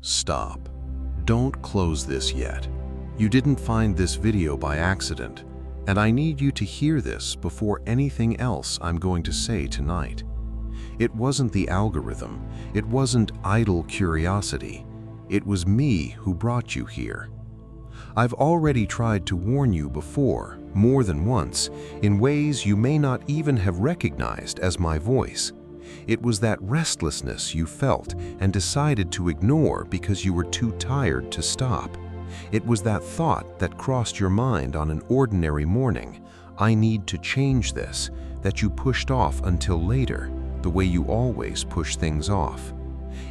Stop. Don't close this yet. You didn't find this video by accident, and I need you to hear this before anything else I'm going to say tonight. It wasn't the algorithm. It wasn't idle curiosity. It was me who brought you here. I've already tried to warn you before, more than once, in ways you may not even have recognized as my voice. It was that restlessness you felt and decided to ignore because you were too tired to stop. It was that thought that crossed your mind on an ordinary morning, "I need to change this," that you pushed off until later, the way you always push things off.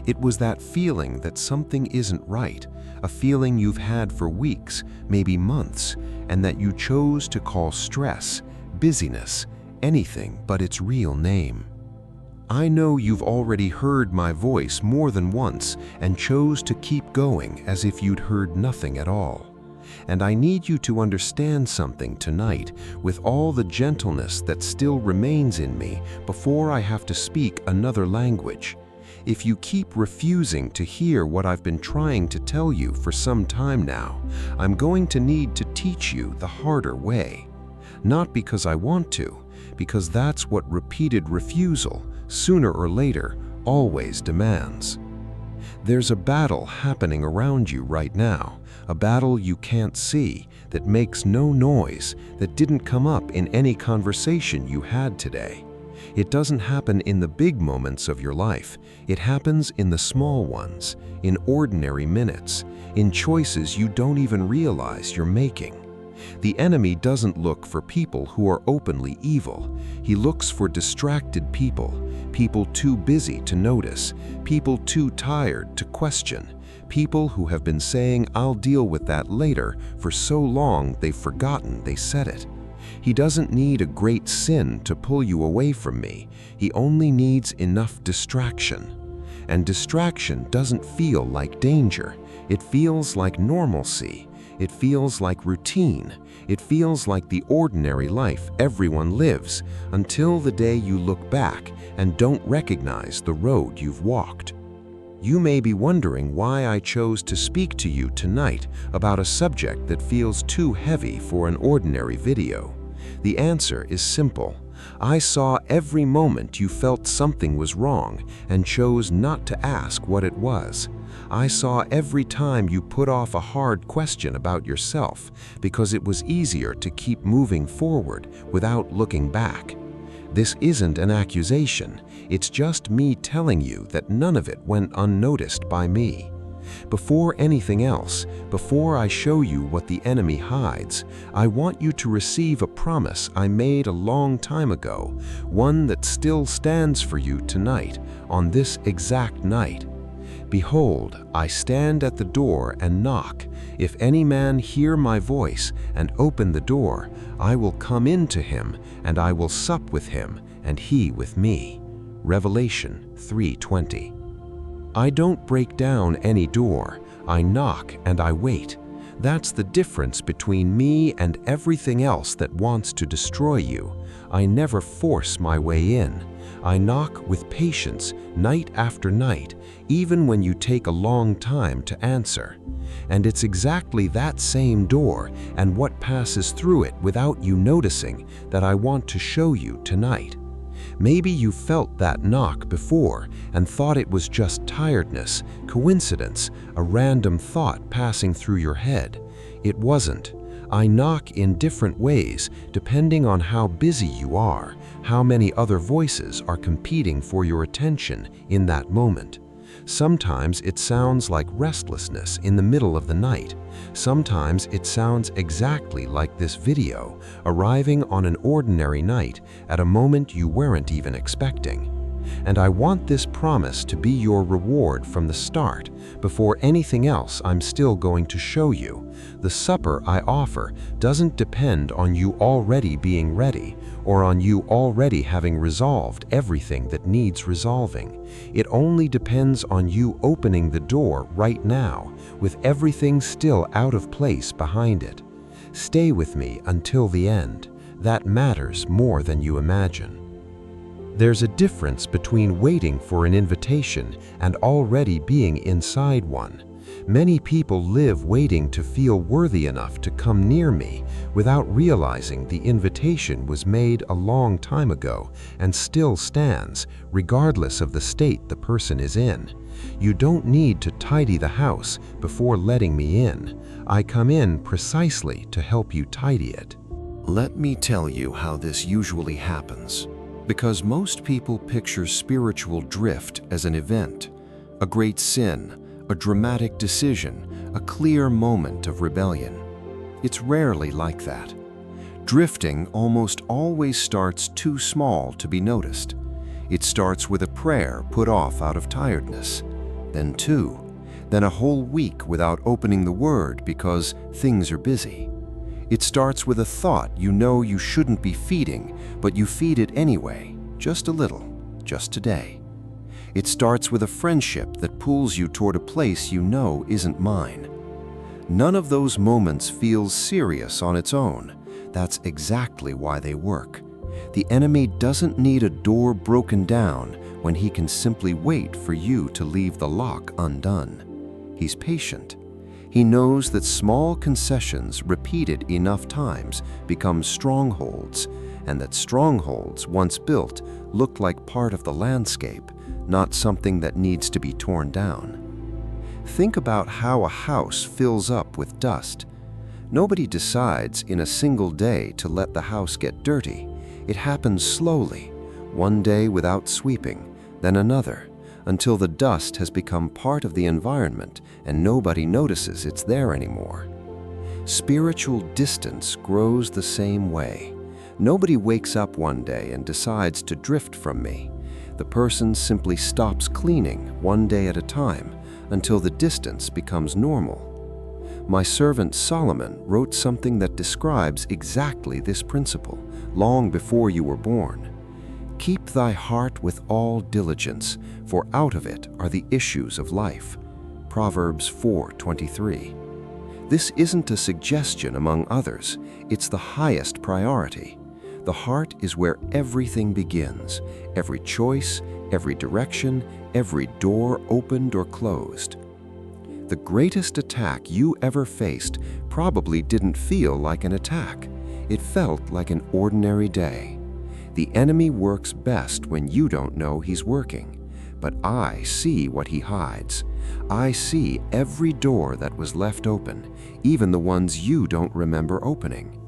It was that feeling that something isn't right, a feeling you've had for weeks, maybe months, and that you chose to call stress, busyness, anything but its real name. I know you've already heard my voice more than once and chose to keep going as if you'd heard nothing at all. And I need you to understand something tonight with all the gentleness that still remains in me before I have to speak another language. If you keep refusing to hear what I've been trying to tell you for some time now, I'm going to need to teach you the harder way. Not because I want to, because that's what repeated refusal, sooner or later, always demands. There's a battle happening around you right now, a battle you can't see, that makes no noise, that didn't come up in any conversation you had today. It doesn't happen in the big moments of your life. It happens in the small ones, in ordinary minutes, in choices you don't even realize you're making. The enemy doesn't look for people who are openly evil. He looks for distracted people, people too busy to notice, people too tired to question, people who have been saying, "I'll deal with that later," for so long they've forgotten they said it. He doesn't need a great sin to pull you away from me. He only needs enough distraction. And distraction doesn't feel like danger. It feels like normalcy. It feels like routine. It feels like the ordinary life everyone lives, until the day you look back and don't recognize the road you've walked. You may be wondering why I chose to speak to you tonight about a subject that feels too heavy for an ordinary video. The answer is simple. I saw every moment you felt something was wrong and chose not to ask what it was. I saw every time you put off a hard question about yourself because it was easier to keep moving forward without looking back. This isn't an accusation. It's just me telling you that none of it went unnoticed by me. Before anything else, before I show you what the enemy hides, I want you to receive a promise I made a long time ago, one that still stands for you tonight, on this exact night. Behold, I stand at the door and knock. If any man hear my voice and open the door, I will come in to him, and I will sup with him, and he with me. Revelation 3:20. I don't break down any door. I knock and I wait. That's the difference between me and everything else that wants to destroy you. I never force my way in. I knock with patience, night after night, even when you take a long time to answer. And it's exactly that same door and what passes through it without you noticing that I want to show you tonight. Maybe you felt that knock before and thought it was just tiredness, coincidence, a random thought passing through your head. It wasn't. I knock in different ways depending on how busy you are, how many other voices are competing for your attention in that moment. Sometimes it sounds like restlessness in the middle of the night. Sometimes it sounds exactly like this video, arriving on an ordinary night at a moment you weren't even expecting. And I want this promise to be your reward from the start. Before anything else I'm still going to show you. The supper I offer doesn't depend on you already being ready or on you already having resolved everything that needs resolving. It only depends on you opening the door right now, with everything still out of place behind it. Stay with me until the end. That matters more than you imagine. There's a difference between waiting for an invitation and already being inside one. Many people live waiting to feel worthy enough to come near me without realizing the invitation was made a long time ago and still stands, regardless of the state the person is in. You don't need to tidy the house before letting me in. I come in precisely to help you tidy it. Let me tell you how this usually happens. Because most people picture spiritual drift as an event, a great sin, a dramatic decision, a clear moment of rebellion. It's rarely like that. Drifting almost always starts too small to be noticed. It starts with a prayer put off out of tiredness, then two, then a whole week without opening the Word because things are busy. It starts with a thought you know you shouldn't be feeding, but you feed it anyway, just a little, just today. It starts with a friendship that pulls you toward a place you know isn't mine. None of those moments feels serious on its own. That's exactly why they work. The enemy doesn't need a door broken down when he can simply wait for you to leave the lock undone. He's patient. He knows that small concessions repeated enough times become strongholds, and that strongholds, once built, look like part of the landscape, not something that needs to be torn down. Think about how a house fills up with dust. Nobody decides in a single day to let the house get dirty. It happens slowly, one day without sweeping, then another, until the dust has become part of the environment and nobody notices it's there anymore. Spiritual distance grows the same way. Nobody wakes up one day and decides to drift from me. The person simply stops cleaning one day at a time until the distance becomes normal. My servant Solomon wrote something that describes exactly this principle long before you were born. Keep thy heart with all diligence, for out of it are the issues of life. Proverbs 4:23. This isn't a suggestion among others, it's the highest priority. The heart is where everything begins, every choice, every direction, every door opened or closed. The greatest attack you ever faced probably didn't feel like an attack. It felt like an ordinary day. The enemy works best when you don't know he's working, but I see what he hides. I see every door that was left open, even the ones you don't remember opening.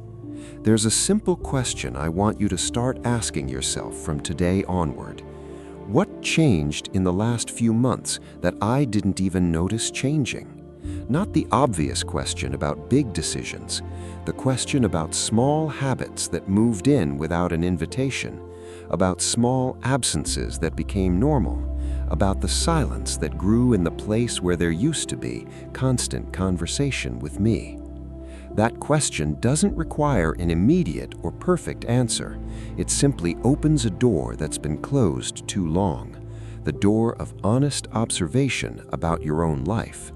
There's a simple question I want you to start asking yourself from today onward. What changed in the last few months that I didn't even notice changing? Not the obvious question about big decisions, the question about small habits that moved in without an invitation, about small absences that became normal, about the silence that grew in the place where there used to be constant conversation with me. That question doesn't require an immediate or perfect answer. It simply opens a door that's been closed too long, the door of honest observation about your own life.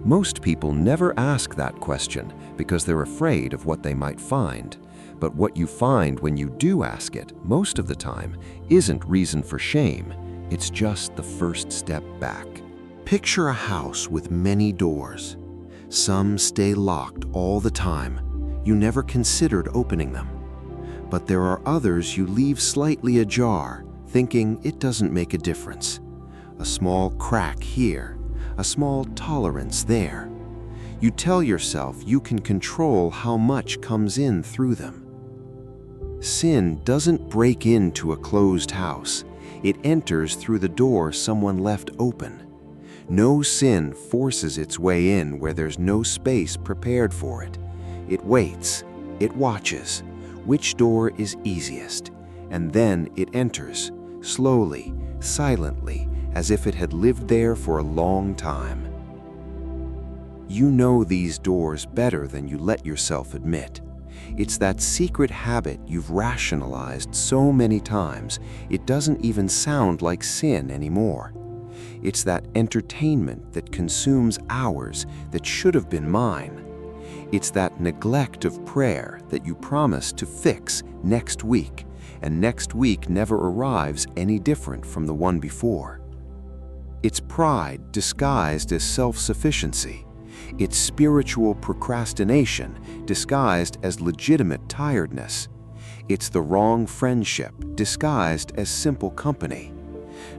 Most people never ask that question because they're afraid of what they might find. But what you find when you do ask it, most of the time, isn't reason for shame. It's just the first step back. Picture a house with many doors. Some stay locked all the time. You never considered opening them. But there are others you leave slightly ajar, thinking it doesn't make a difference. A small crack here, a small tolerance there. You tell yourself you can control how much comes in through them. Sin doesn't break into a closed house. It enters through the door someone left open. No sin forces its way in where there's no space prepared for it. It waits, it watches, which door is easiest, and then it enters, slowly, silently, as if it had lived there for a long time. You know these doors better than you let yourself admit. It's that secret habit you've rationalized so many times, it doesn't even sound like sin anymore. It's that entertainment that consumes hours that should have been mine. It's that neglect of prayer that you promised to fix next week, and next week never arrives any different from the one before. It's pride disguised as self-sufficiency. It's spiritual procrastination disguised as legitimate tiredness. It's the wrong friendship disguised as simple company.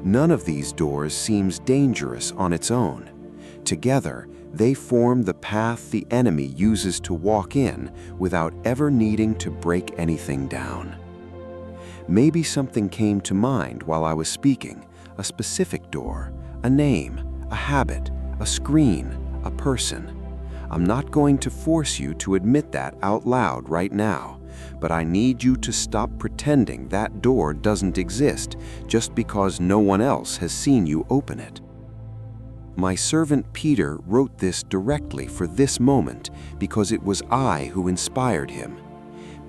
None of these doors seems dangerous on its own. Together, they form the path the enemy uses to walk in without ever needing to break anything down. Maybe something came to mind while I was speaking, a specific door, a name, a habit, a screen, a person. I'm not going to force you to admit that out loud right now, but I need you to stop pretending that door doesn't exist just because no one else has seen you open it. My servant Peter wrote this directly for this moment because it was I who inspired him.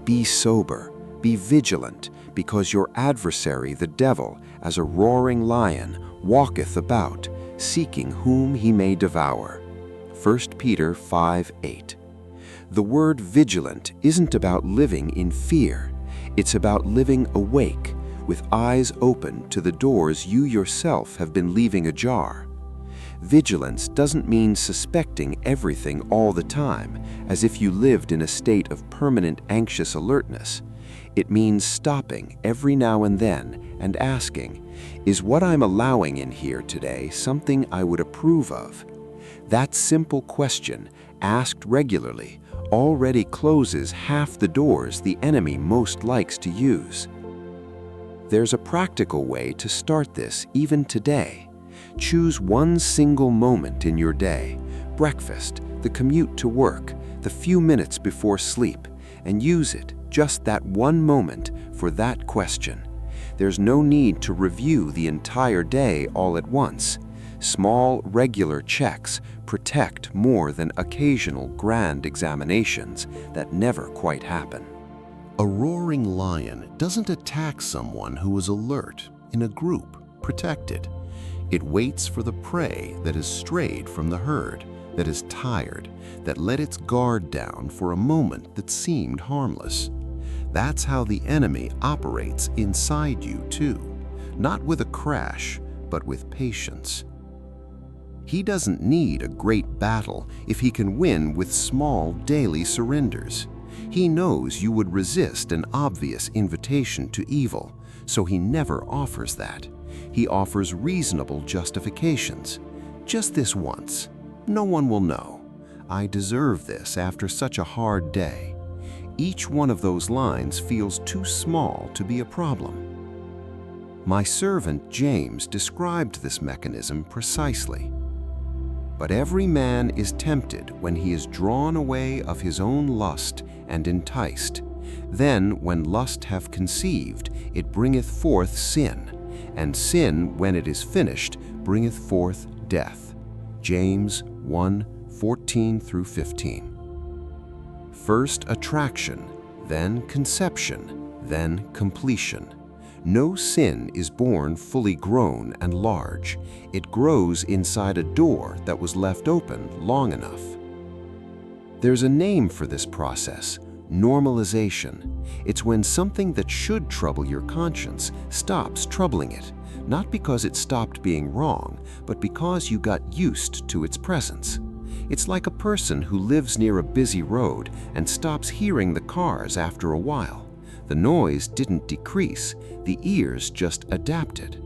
Be sober, be vigilant, because your adversary the devil, as a roaring lion, walketh about, seeking whom he may devour. 1 Peter 5:8. The word vigilant isn't about living in fear. It's about living awake, with eyes open to the doors you yourself have been leaving ajar. Vigilance doesn't mean suspecting everything all the time, as if you lived in a state of permanent anxious alertness. It means stopping every now and then and asking, is what I'm allowing in here today something I would approve of? That simple question, asked regularly, already closes half the doors the enemy most likes to use. There's a practical way to start this even today. Choose one single moment in your day, breakfast, the commute to work, the few minutes before sleep, and use it, just that one moment, for that question. There's no need to review the entire day all at once. Small, regular checks protect more than occasional grand examinations that never quite happen. A roaring lion doesn't attack someone who is alert, in a group, protected. It waits for the prey that has strayed from the herd, that is tired, that let its guard down for a moment that seemed harmless. That's how the enemy operates inside you too, not with a crash, but with patience. He doesn't need a great battle if he can win with small daily surrenders. He knows you would resist an obvious invitation to evil, so he never offers that. He offers reasonable justifications. Just this once. No one will know. I deserve this after such a hard day. Each one of those lines feels too small to be a problem. My servant James described this mechanism precisely. But every man is tempted when he is drawn away of his own lust and enticed. Then, when lust have conceived, it bringeth forth sin, and sin, when it is finished, bringeth forth death. James 1:14-15. First attraction, then conception, then completion. No sin is born fully grown and large. It grows inside a door that was left open long enough. There's a name for this process: normalization. It's when something that should trouble your conscience stops troubling it, not because it stopped being wrong, but because you got used to its presence. It's like a person who lives near a busy road and stops hearing the cars after a while. The noise didn't decrease, the ears just adapted.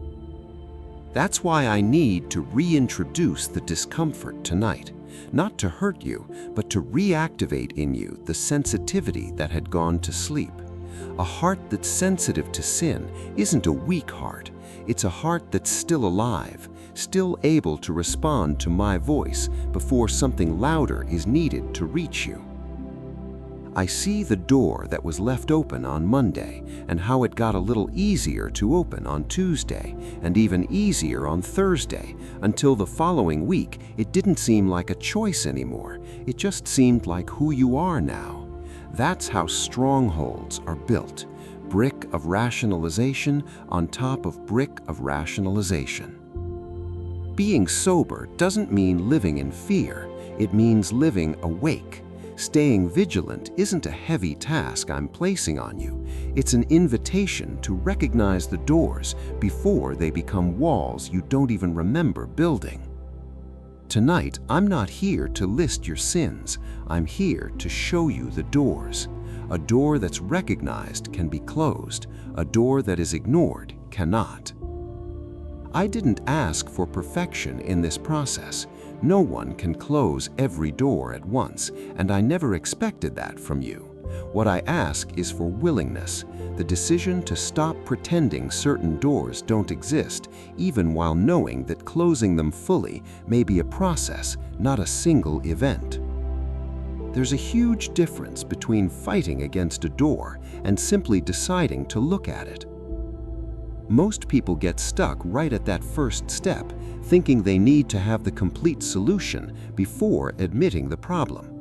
That's why I need to reintroduce the discomfort tonight, not to hurt you, but to reactivate in you the sensitivity that had gone to sleep. A heart that's sensitive to sin isn't a weak heart. It's a heart that's still alive, still able to respond to my voice before something louder is needed to reach you. I see the door that was left open on Monday and how it got a little easier to open on Tuesday and even easier on Thursday until the following week it didn't seem like a choice anymore. It just seemed like who you are now. That's how strongholds are built. Brick of rationalization on top of brick of rationalization. Being sober doesn't mean living in fear. It means living awake. Staying vigilant isn't a heavy task I'm placing on you. It's an invitation to recognize the doors before they become walls you don't even remember building. Tonight, I'm not here to list your sins. I'm here to show you the doors. A door that's recognized can be closed. A door that is ignored cannot. I didn't ask for perfection in this process. No one can close every door at once, and I never expected that from you. What I ask is for willingness, the decision to stop pretending certain doors don't exist, even while knowing that closing them fully may be a process, not a single event. There's a huge difference between fighting against a door and simply deciding to look at it. Most people get stuck right at that first step, thinking they need to have the complete solution before admitting the problem.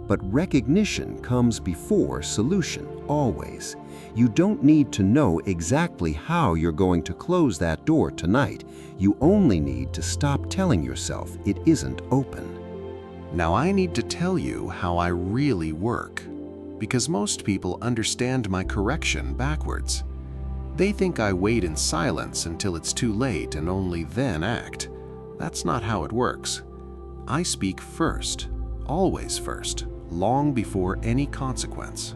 But recognition comes before solution, always. You don't need to know exactly how you're going to close that door tonight. You only need to stop telling yourself it isn't open. Now I need to tell you how I really work, because most people understand my correction backwards. They think I wait in silence until it's too late and only then act. That's not how it works. I speak first, always first, long before any consequence.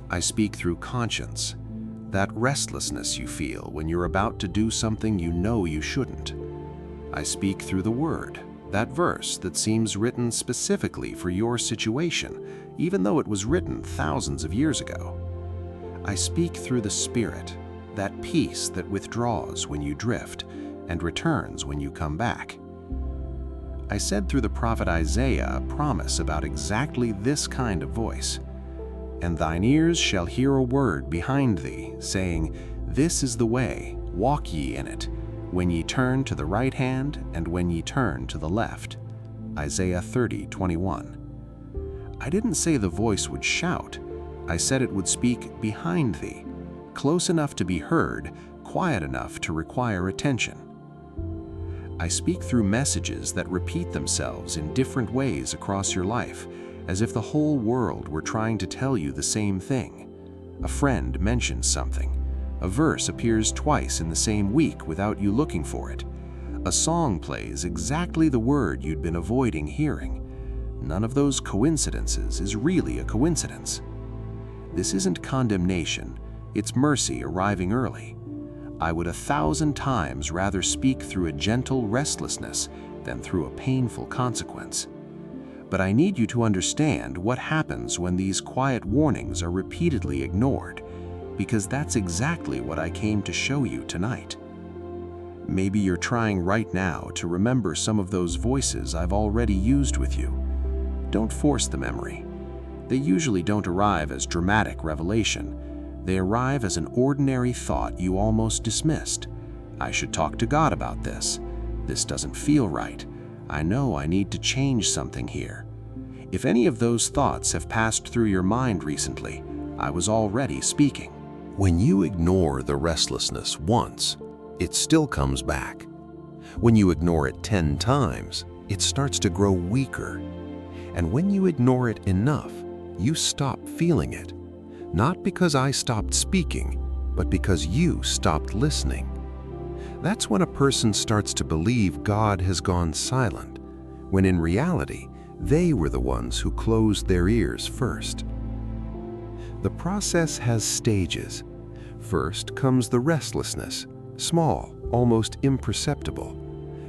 I speak through conscience, that restlessness you feel when you're about to do something you know you shouldn't. I speak through the word, that verse that seems written specifically for your situation, even though it was written thousands of years ago. I speak through the Spirit, that peace that withdraws when you drift and returns when you come back. I said through the prophet Isaiah a promise about exactly this kind of voice. And thine ears shall hear a word behind thee, saying, This is the way, walk ye in it, when ye turn to the right hand and when ye turn to the left. Isaiah 30:21. I didn't say the voice would shout. I said it would speak behind thee, close enough to be heard, quiet enough to require attention. I speak through messages that repeat themselves in different ways across your life, as if the whole world were trying to tell you the same thing. A friend mentions something. A verse appears twice in the same week without you looking for it. A song plays exactly the word you'd been avoiding hearing. None of those coincidences is really a coincidence. This isn't condemnation, it's mercy arriving early. I would 1,000 times rather speak through a gentle restlessness than through a painful consequence. But I need you to understand what happens when these quiet warnings are repeatedly ignored, because that's exactly what I came to show you tonight. Maybe you're trying right now to remember some of those voices I've already used with you. Don't force the memory. They usually don't arrive as dramatic revelation. They arrive as an ordinary thought you almost dismissed. I should talk to God about this. This doesn't feel right. I know I need to change something here. If any of those thoughts have passed through your mind recently, I was already speaking. When you ignore the restlessness once, it still comes back. When you ignore it 10 times, it starts to grow weaker. And when you ignore it enough, you stop feeling it. Not because I stopped speaking, but because you stopped listening. That's when a person starts to believe God has gone silent, when in reality, they were the ones who closed their ears first. The process has stages. First comes the restlessness, small, almost imperceptible.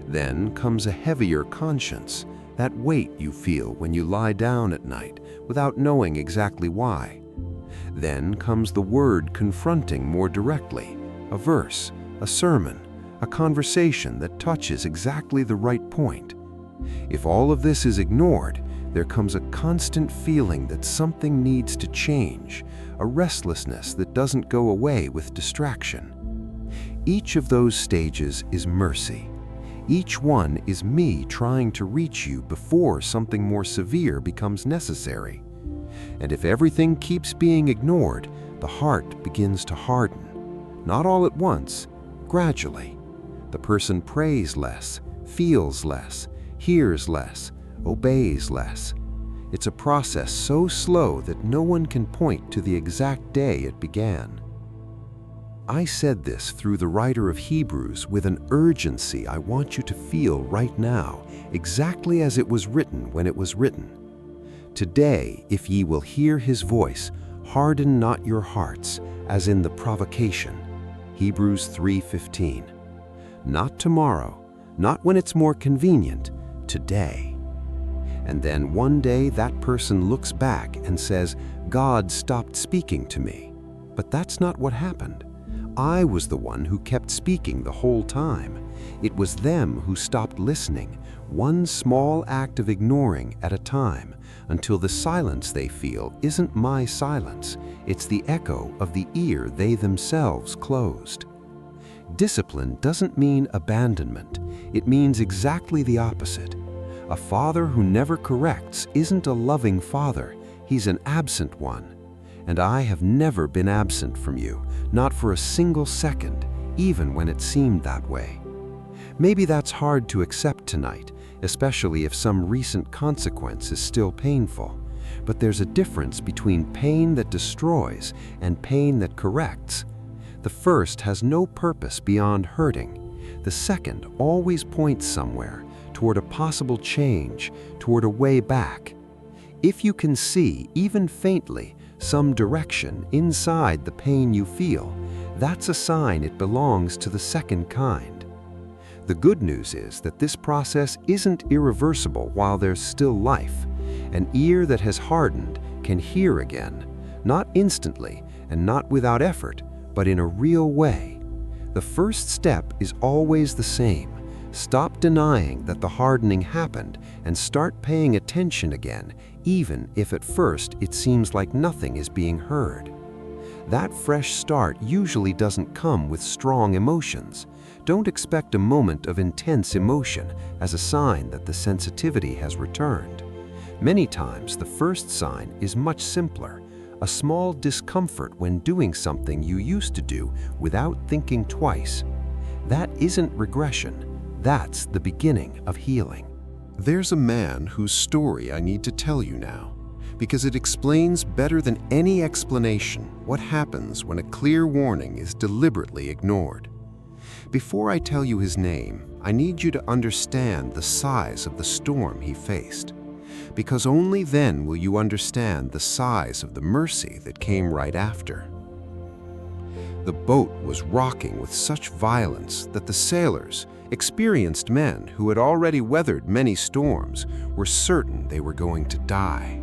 Then comes a heavier conscience, that weight you feel when you lie down at night without knowing exactly why. Then comes the word confronting more directly, a verse, a sermon, a conversation that touches exactly the right point. If all of this is ignored, there comes a constant feeling that something needs to change, a restlessness that doesn't go away with distraction. Each of those stages is mercy. Each one is me trying to reach you before something more severe becomes necessary. And if everything keeps being ignored, the heart begins to harden. Not all at once, gradually. The person prays less, feels less, hears less, obeys less. It's a process so slow that no one can point to the exact day it began. I said this through the writer of Hebrews with an urgency I want you to feel right now, exactly as it was written when it was written. Today, if ye will hear his voice, harden not your hearts, as in the provocation. Hebrews 3:15. Not tomorrow, not when it's more convenient, today. And then one day that person looks back and says, God stopped speaking to me. But that's not what happened. I was the one who kept speaking the whole time. It was them who stopped listening, one small act of ignoring at a time, until the silence they feel isn't my silence. It's the echo of the ear they themselves closed. Discipline doesn't mean abandonment. It means exactly the opposite. A father who never corrects isn't a loving father. He's an absent one. And I have never been absent from you, not for a single second, even when it seemed that way. Maybe that's hard to accept tonight, especially if some recent consequence is still painful. But there's a difference between pain that destroys and pain that corrects. The first has no purpose beyond hurting. The second always points somewhere, toward a possible change, toward a way back. If you can see, even faintly, some direction inside the pain you feel, that's a sign it belongs to the second kind. The good news is that this process isn't irreversible while there's still life. An ear that has hardened can hear again, not instantly and not without effort, but in a real way. The first step is always the same. Stop denying that the hardening happened and start paying attention again, even if at first it seems like nothing is being heard. That fresh start usually doesn't come with strong emotions. Don't expect a moment of intense emotion as a sign that the sensitivity has returned. Many times the first sign is much simpler, a small discomfort when doing something you used to do without thinking twice. That isn't regression. That's the beginning of healing. There's a man whose story I need to tell you now, because it explains better than any explanation what happens when a clear warning is deliberately ignored. Before I tell you his name, I need you to understand the size of the storm he faced, because only then will you understand the size of the mercy that came right after. The boat was rocking with such violence that the sailors, experienced men who had already weathered many storms, were certain they were going to die.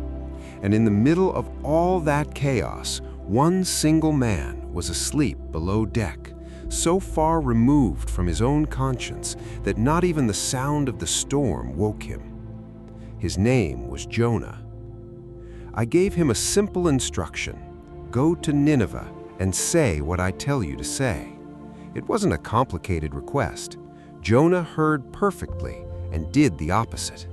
And in the middle of all that chaos, one single man was asleep below deck, so far removed from his own conscience that not even the sound of the storm woke him. His name was Jonah. I gave him a simple instruction: go to Nineveh and say what I tell you to say. It wasn't a complicated request. Jonah heard perfectly and did the opposite.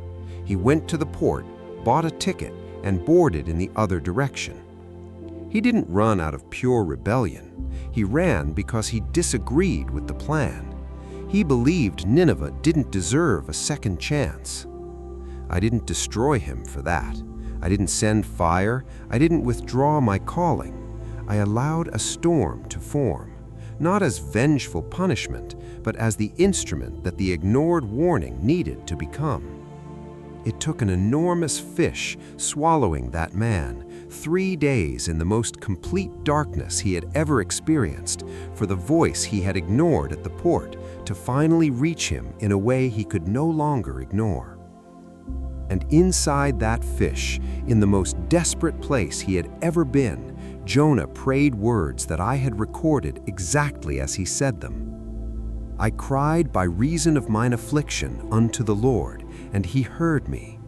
He went to the port, bought a ticket, and boarded in the other direction. He didn't run out of pure rebellion. He ran because he disagreed with the plan. He believed Nineveh didn't deserve a second chance. I didn't destroy him for that. I didn't send fire. I didn't withdraw my calling. I allowed a storm to form, not as vengeful punishment, but as the instrument that the ignored warning needed to become. It took an enormous fish swallowing that man, 3 days in the most complete darkness he had ever experienced, for the voice he had ignored at the port to finally reach him in a way he could no longer ignore. And inside that fish, in the most desperate place he had ever been, Jonah prayed words that I had recorded exactly as he said them. I cried by reason of mine affliction unto the Lord, and he heard me.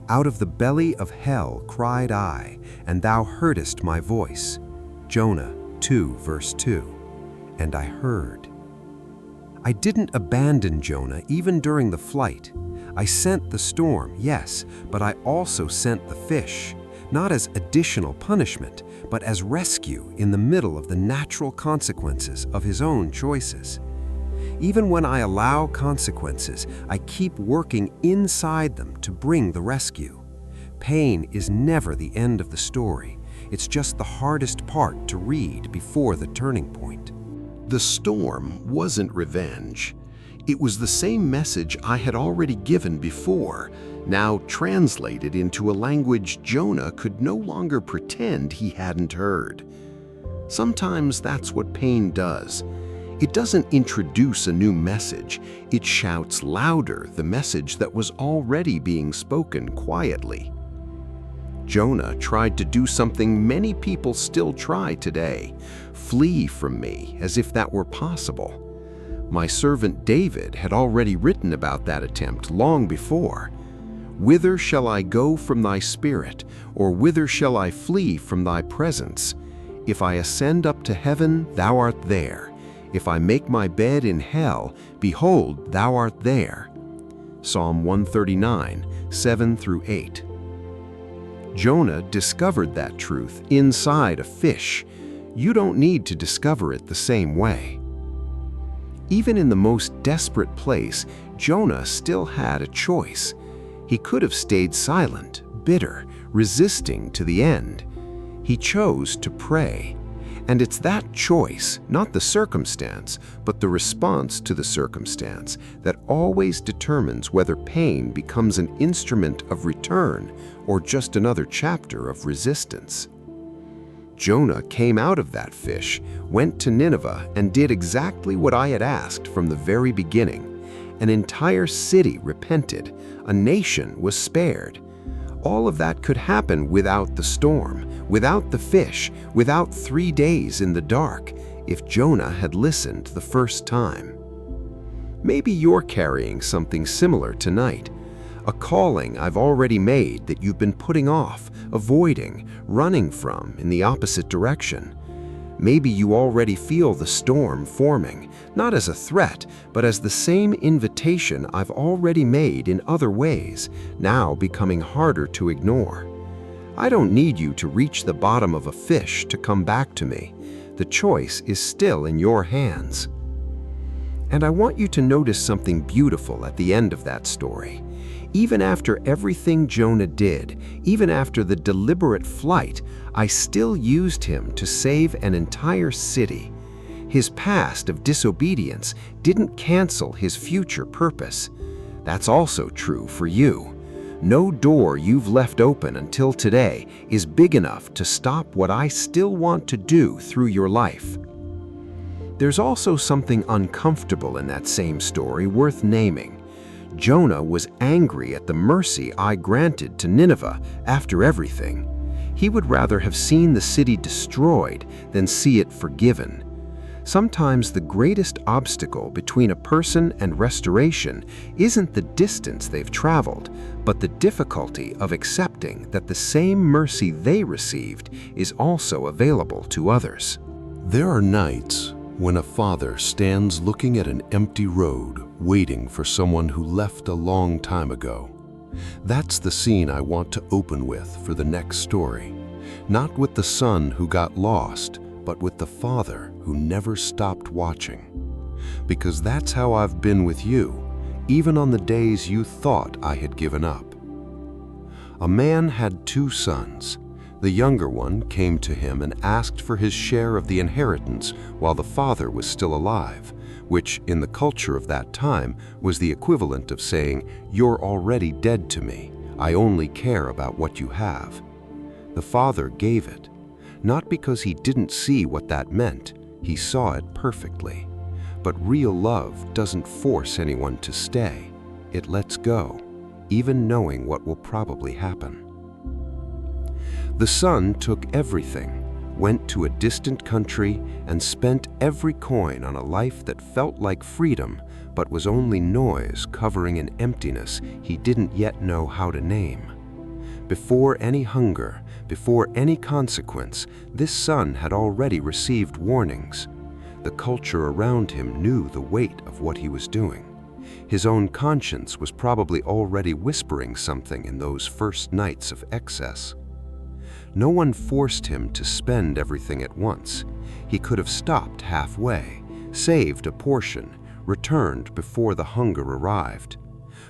Out of the belly of hell cried I, and thou heardest my voice. Jonah 2, verse 2. And I heard. I didn't abandon Jonah even during the flight. I sent the storm, yes, but I also sent the fish, not as additional punishment, but as rescue in the middle of the natural consequences of his own choices. Even when I allow consequences, I keep working inside them to bring the rescue. Pain is never the end of the story. It's just the hardest part to read before the turning point. The storm wasn't revenge. It was the same message I had already given before, now translated into a language Jonah could no longer pretend he hadn't heard. Sometimes that's what pain does. It doesn't introduce a new message, it shouts louder the message that was already being spoken quietly. Jonah tried to do something many people still try today: flee from me as if that were possible. My servant David had already written about that attempt long before. "Whither shall I go from thy spirit, or whither shall I flee from thy presence? If I ascend up to heaven, thou art there. If I make my bed in hell, behold, thou art there." Psalm 139, 7-8. Jonah discovered that truth inside a fish. You don't need to discover it the same way. Even in the most desperate place, Jonah still had a choice. He could have stayed silent, bitter, resisting to the end. He chose to pray. And it's that choice, not the circumstance, but the response to the circumstance, that always determines whether pain becomes an instrument of return or just another chapter of resistance. Jonah came out of that fish, went to Nineveh, and did exactly what I had asked from the very beginning. An entire city repented. A nation was spared. All of that could happen without the storm, without the fish, without 3 days in the dark, if Jonah had listened the first time. Maybe you're carrying something similar tonight. A calling I've already made that you've been putting off, avoiding, running from in the opposite direction. Maybe you already feel the storm forming, not as a threat, but as the same invitation I've already made in other ways, now becoming harder to ignore. I don't need you to reach the bottom of a fish to come back to me. The choice is still in your hands. And I want you to notice something beautiful at the end of that story. Even after everything Jonah did, even after the deliberate flight, I still used him to save an entire city. His past of disobedience didn't cancel his future purpose. That's also true for you. No door you've left open until today is big enough to stop what I still want to do through your life. There's also something uncomfortable in that same story worth naming. Jonah was angry at the mercy I granted to Nineveh after everything. He would rather have seen the city destroyed than see it forgiven. Sometimes the greatest obstacle between a person and restoration isn't the distance they've traveled, but the difficulty of accepting that the same mercy they received is also available to others. There are nights when a father stands looking at an empty road, waiting for someone who left a long time ago. That's the scene I want to open with for the next story. Not with the son who got lost, but with the father who never stopped watching. Because that's how I've been with you, even on the days you thought I had given up. A man had 2 sons. The younger one came to him and asked for his share of the inheritance while the father was still alive, which in the culture of that time was the equivalent of saying, "You're already dead to me. I only care about what you have." The father gave it, not because he didn't see what that meant, he saw it perfectly. But real love doesn't force anyone to stay. It lets go, even knowing what will probably happen. The son took everything, went to a distant country, and spent every coin on a life that felt like freedom, but was only noise covering an emptiness he didn't yet know how to name. Before any hunger, before any consequence, this son had already received warnings. The culture around him knew the weight of what he was doing. His own conscience was probably already whispering something in those first nights of excess. No one forced him to spend everything at once. He could have stopped halfway, saved a portion, returned before the hunger arrived.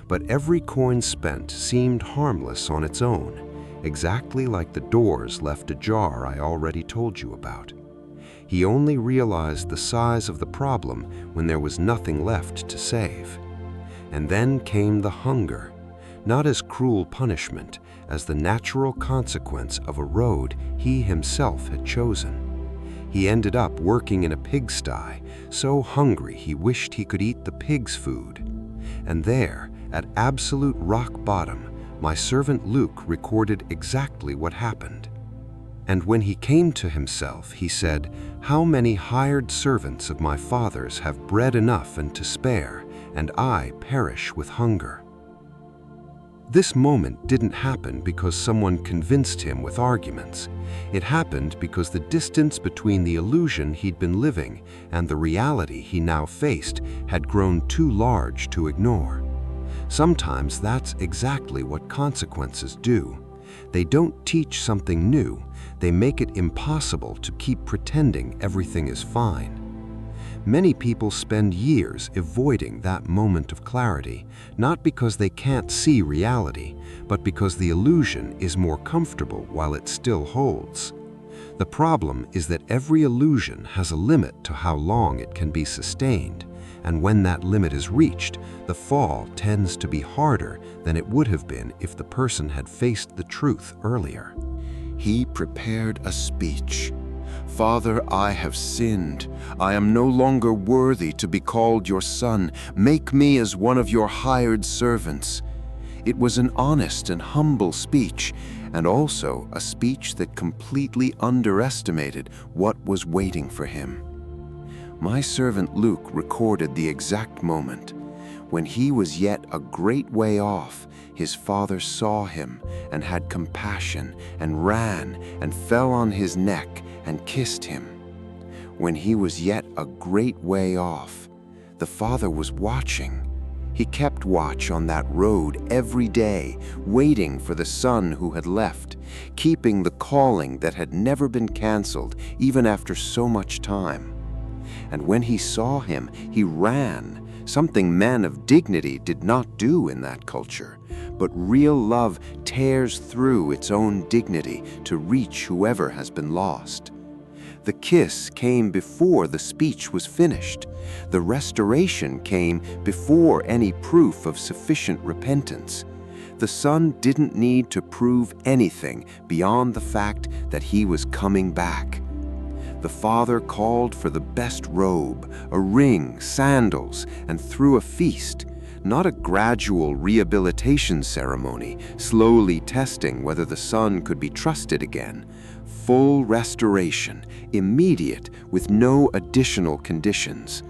But every coin spent seemed harmless on its own. exactly like the doors left ajar I already told you about. He only realized the size of the problem when there was nothing left to save. And then came the hunger, not as cruel punishment, as the natural consequence of a road he himself had chosen. He ended up working in a pigsty, so hungry he wished he could eat the pig's food. And there, at absolute rock bottom, my servant Luke recorded exactly what happened. And when he came to himself, he said, "How many hired servants of my father's have bread enough and to spare, and I perish with hunger?" This moment didn't happen because someone convinced him with arguments. It happened because the distance between the illusion he'd been living and the reality he now faced had grown too large to ignore. Sometimes that's exactly what consequences do. They don't teach something new, they make it impossible to keep pretending everything is fine. Many people spend years avoiding that moment of clarity, not because they can't see reality, but because the illusion is more comfortable while it still holds. The problem is that every illusion has a limit to how long it can be sustained, and when that limit is reached, the fall tends to be harder than it would have been if the person had faced the truth earlier. He prepared a speech. "Father, I have sinned. I am no longer worthy to be called your son. Make me as one of your hired servants." It was an honest and humble speech, and also a speech that completely underestimated what was waiting for him. My servant Luke recorded the exact moment. When he was yet a great way off, his father saw him and had compassion and ran and fell on his neck and kissed him. When he was yet a great way off, the father was watching. He kept watch on that road every day, waiting for the son who had left, keeping the calling that had never been canceled even after so much time. And when he saw him, he ran, something men of dignity did not do in that culture. But real love tears through its own dignity to reach whoever has been lost. The kiss came before the speech was finished. The restoration came before any proof of sufficient repentance. The son didn't need to prove anything beyond the fact that he was coming back. The father called for the best robe, a ring, sandals, and threw a feast, not a gradual rehabilitation ceremony, slowly testing whether the son could be trusted again. Full restoration, immediate, with no additional conditions.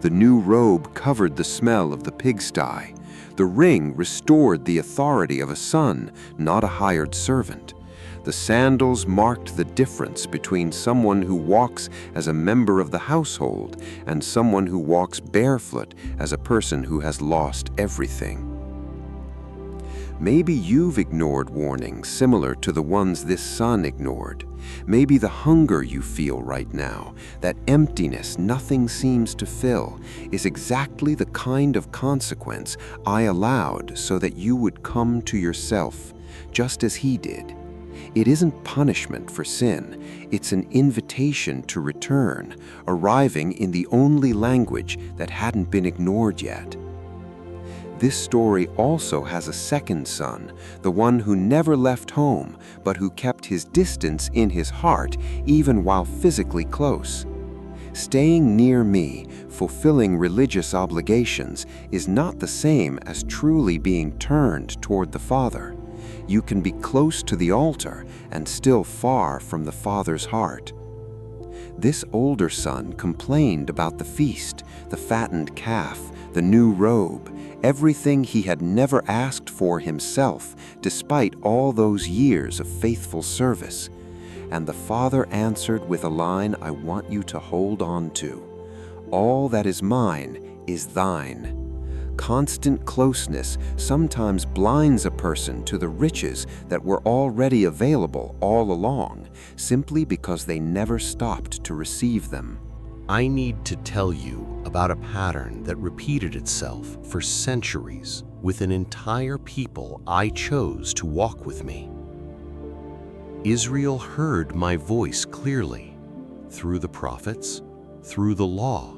The new robe covered the smell of the pigsty. The ring restored the authority of a son, not a hired servant. The sandals marked the difference between someone who walks as a member of the household and someone who walks barefoot as a person who has lost everything. Maybe you've ignored warnings similar to the ones this son ignored. Maybe the hunger you feel right now, that emptiness nothing seems to fill, is exactly the kind of consequence I allowed so that you would come to yourself, just as he did. It isn't punishment for sin, it's an invitation to return, arriving in the only language that hadn't been ignored yet. This story also has a second son, the one who never left home, but who kept his distance in his heart even while physically close. Staying near me, fulfilling religious obligations, is not the same as truly being turned toward the Father. You can be close to the altar and still far from the Father's heart. This older son complained about the feast, the fattened calf, the new robe, everything he had never asked for himself, despite all those years of faithful service. And the Father answered with a line I want you to hold on to. All that is mine is thine. Constant closeness sometimes blinds a person to the riches that were already available all along, simply because they never stopped to receive them. I need to tell you about a pattern that repeated itself for centuries with an entire people I chose to walk with me. Israel heard my voice clearly, through the prophets, through the law,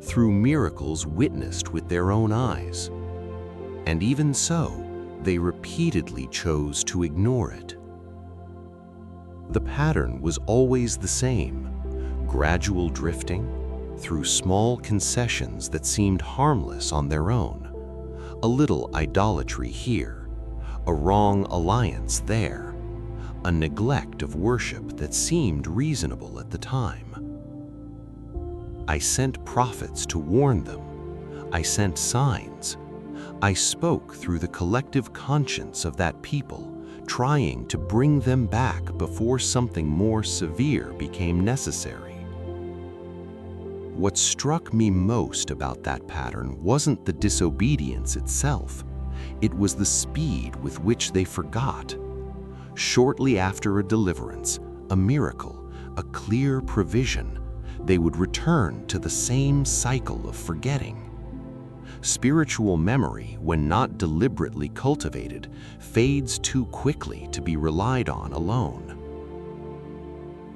through miracles witnessed with their own eyes. And even so, they repeatedly chose to ignore it. The pattern was always the same: gradual drifting through small concessions that seemed harmless on their own, a little idolatry here, a wrong alliance there, a neglect of worship that seemed reasonable at the time. I sent prophets to warn them. I sent signs. I spoke through the collective conscience of that people, trying to bring them back before something more severe became necessary. What struck me most about that pattern wasn't the disobedience itself. It was the speed with which they forgot. Shortly after a deliverance, a miracle, a clear provision, they would return to the same cycle of forgetting. Spiritual memory, when not deliberately cultivated, fades too quickly to be relied on alone.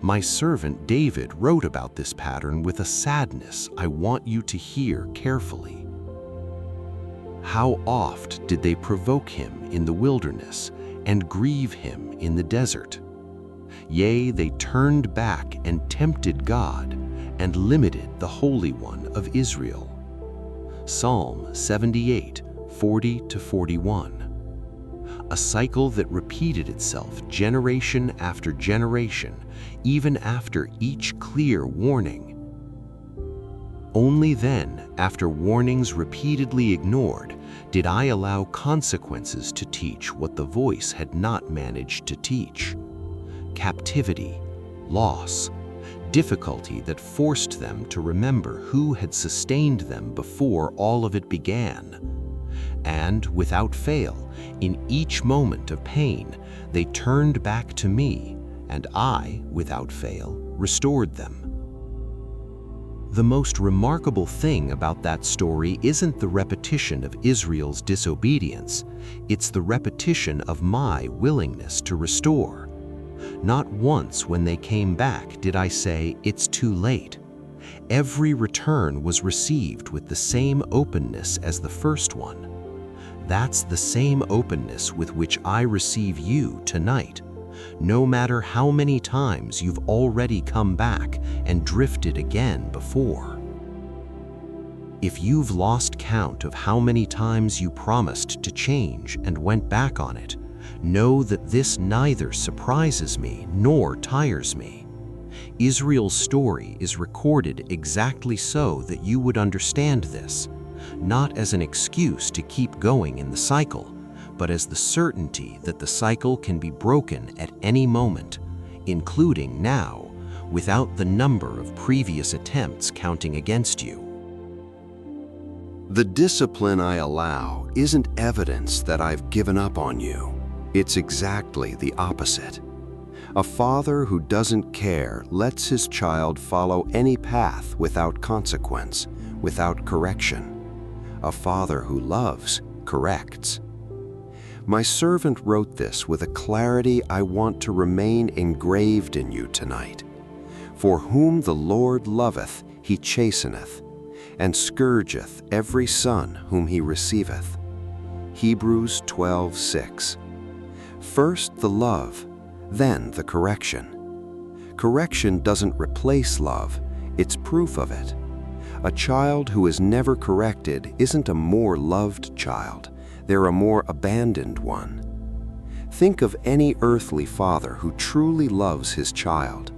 My servant David wrote about this pattern with a sadness I want you to hear carefully. How oft did they provoke him in the wilderness and grieve him in the desert? Yea, they turned back and tempted God and limited the Holy One of Israel. Psalm 78, 40-41. A cycle that repeated itself generation after generation, even after each clear warning. Only then, after warnings repeatedly ignored, did I allow consequences to teach what the voice had not managed to teach. Captivity, loss, difficulty that forced them to remember who had sustained them before all of it began. And without fail, in each moment of pain, they turned back to me, and I, without fail, restored them. The most remarkable thing about that story isn't the repetition of Israel's disobedience, it's the repetition of my willingness to restore. Not once when they came back did I say, "It's too late." Every return was received with the same openness as the first one. That's the same openness with which I receive you tonight, no matter how many times you've already come back and drifted again before. If you've lost count of how many times you promised to change and went back on it, know that this neither surprises me nor tires me. Israel's story is recorded exactly so that you would understand this, not as an excuse to keep going in the cycle, but as the certainty that the cycle can be broken at any moment, including now, without the number of previous attempts counting against you. The discipline I allow isn't evidence that I've given up on you. It's exactly the opposite. A father who doesn't care lets his child follow any path without consequence, without correction. A father who loves corrects. My servant wrote this with a clarity I want to remain engraved in you tonight. For whom the Lord loveth, he chasteneth, and scourgeth every son whom he receiveth. Hebrews 12:6. First the love, then the correction. Correction doesn't replace love, it's proof of it. A child who is never corrected isn't a more loved child, they're a more abandoned one. Think of any earthly father who truly loves his child.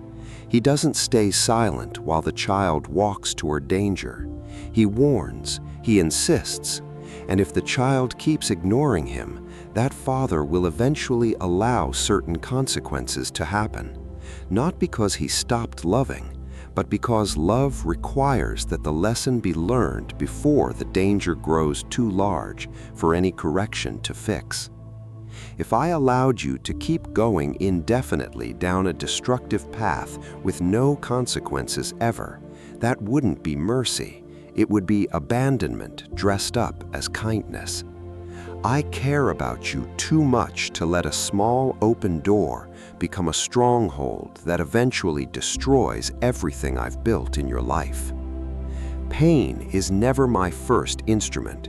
He doesn't stay silent while the child walks toward danger. He warns, he insists, and if the child keeps ignoring him, that father will eventually allow certain consequences to happen, not because he stopped loving, but because love requires that the lesson be learned before the danger grows too large for any correction to fix. If I allowed you to keep going indefinitely down a destructive path with no consequences ever, that wouldn't be mercy. It would be abandonment dressed up as kindness. I care about you too much to let a small open door become a stronghold that eventually destroys everything I've built in your life. Pain is never my first instrument.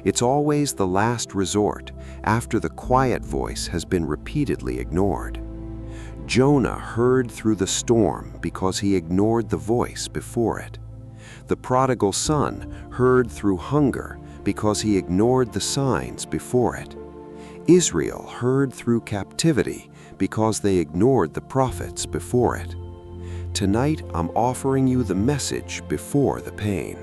It's always the last resort after the quiet voice has been repeatedly ignored. Jonah heard through the storm because he ignored the voice before it. The prodigal son heard through hunger because he ignored the signs before it. Israel heard through captivity because they ignored the prophets before it. Tonight, I'm offering you the message before the pain.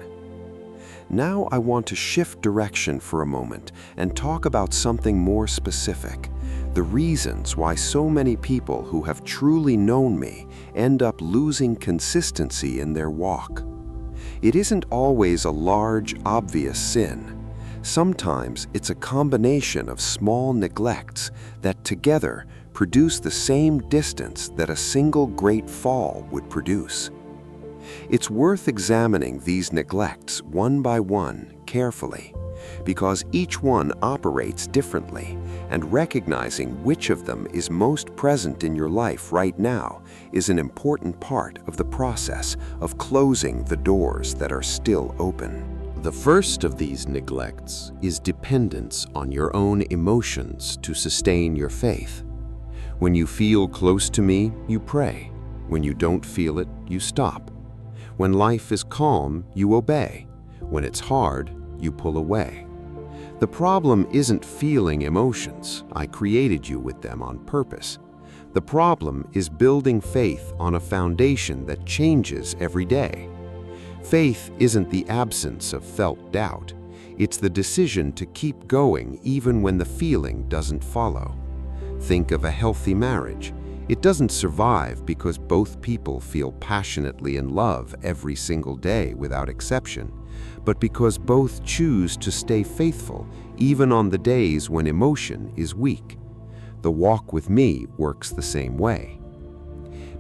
Now I want to shift direction for a moment and talk about something more specific, the reasons why so many people who have truly known me end up losing consistency in their walk. It isn't always a large, obvious sin. Sometimes it's a combination of small neglects that together produce the same distance that a single great fall would produce. It's worth examining these neglects one by one carefully, because each one operates differently, and recognizing which of them is most present in your life right now is an important part of the process of closing the doors that are still open. The first of these neglects is dependence on your own emotions to sustain your faith. When you feel close to me, you pray. When you don't feel it, you stop. When life is calm, you obey. When it's hard, you pull away. The problem isn't feeling emotions. I created you with them on purpose. The problem is building faith on a foundation that changes every day. Faith isn't the absence of felt doubt. It's the decision to keep going even when the feeling doesn't follow. Think of a healthy marriage. It doesn't survive because both people feel passionately in love every single day without exception, but because both choose to stay faithful even on the days when emotion is weak. The walk with me works the same way.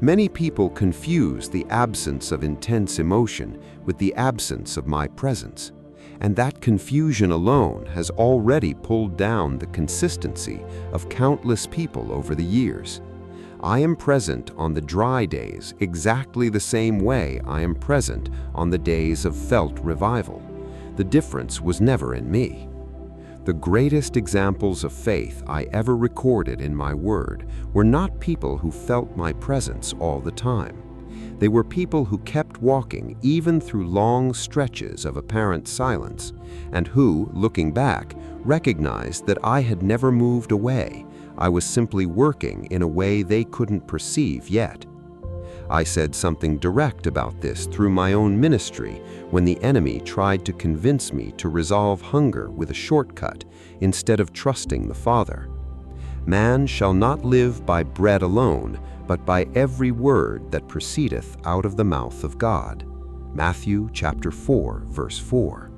Many people confuse the absence of intense emotion with the absence of my presence, and that confusion alone has already pulled down the consistency of countless people over the years. I am present on the dry days exactly the same way I am present on the days of felt revival. The difference was never in me. The greatest examples of faith I ever recorded in my word were not people who felt my presence all the time. They were people who kept walking even through long stretches of apparent silence, and who, looking back, recognized that I had never moved away. I was simply working in a way they couldn't perceive yet. I said something direct about this through my own ministry when the enemy tried to convince me to resolve hunger with a shortcut instead of trusting the Father. Man shall not live by bread alone, but by every word that proceedeth out of the mouth of God. Matthew chapter 4, verse 4.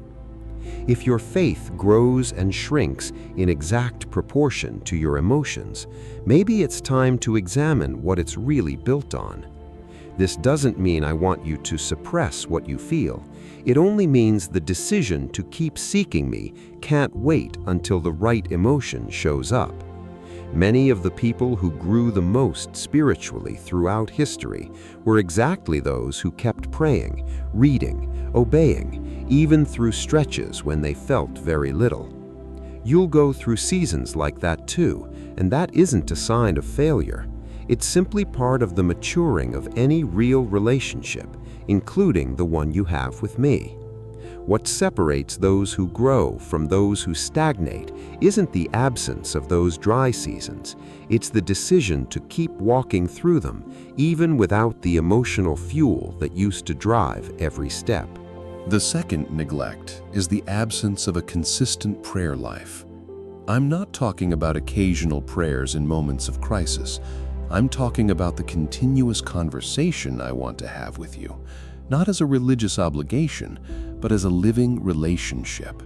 If your faith grows and shrinks in exact proportion to your emotions, maybe it's time to examine what it's really built on. This doesn't mean I want you to suppress what you feel. It only means the decision to keep seeking me can't wait until the right emotion shows up. Many of the people who grew the most spiritually throughout history were exactly those who kept praying, reading, obeying, even through stretches when they felt very little. You'll go through seasons like that too, and that isn't a sign of failure. It's simply part of the maturing of any real relationship, including the one you have with me. What separates those who grow from those who stagnate isn't the absence of those dry seasons. It's the decision to keep walking through them, even without the emotional fuel that used to drive every step. The second neglect is the absence of a consistent prayer life. I'm not talking about occasional prayers in moments of crisis. I'm talking about the continuous conversation I want to have with you, not as a religious obligation, but as a living relationship.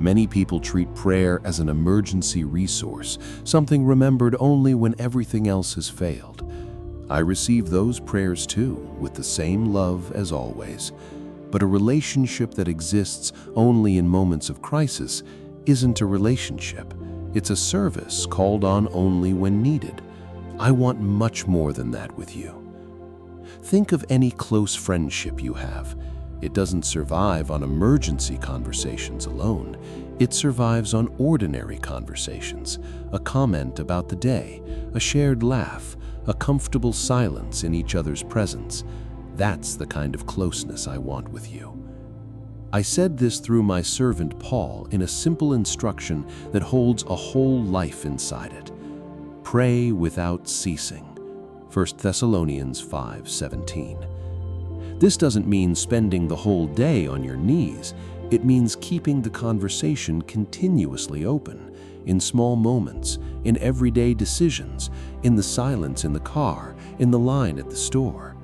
Many people treat prayer as an emergency resource, something remembered only when everything else has failed. I receive those prayers too, with the same love as always. But a relationship that exists only in moments of crisis isn't a relationship. It's a service called on only when needed. I want much more than that with you. Think of any close friendship you have. It doesn't survive on emergency conversations alone. It survives on ordinary conversations, a comment about the day, a shared laugh, a comfortable silence in each other's presence. That's the kind of closeness I want with you. I said this through my servant Paul in a simple instruction that holds a whole life inside it. Pray without ceasing. 1 Thessalonians 5:17. This doesn't mean spending the whole day on your knees. It means keeping the conversation continuously open, in small moments, in everyday decisions, in the silence in the car, in the line at the store.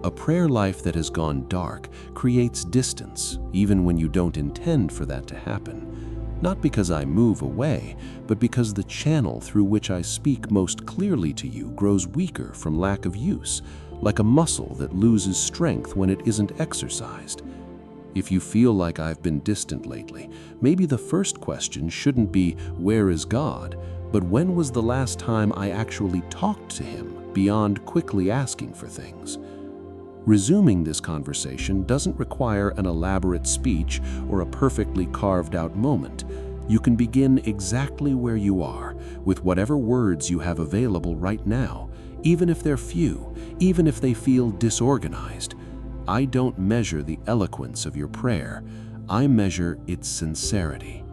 A prayer life that has gone dark creates distance, even when you don't intend for that to happen. Not because I move away, but because the channel through which I speak most clearly to you grows weaker from lack of use, like a muscle that loses strength when it isn't exercised. If you feel like I've been distant lately, maybe the first question shouldn't be, "Where is God?" but when was the last time I actually talked to Him beyond quickly asking for things? Resuming this conversation doesn't require an elaborate speech or a perfectly carved-out moment. You can begin exactly where you are, with whatever words you have available right now, even if they're few, even if they feel disorganized. I don't measure the eloquence of your prayer. I measure its sincerity.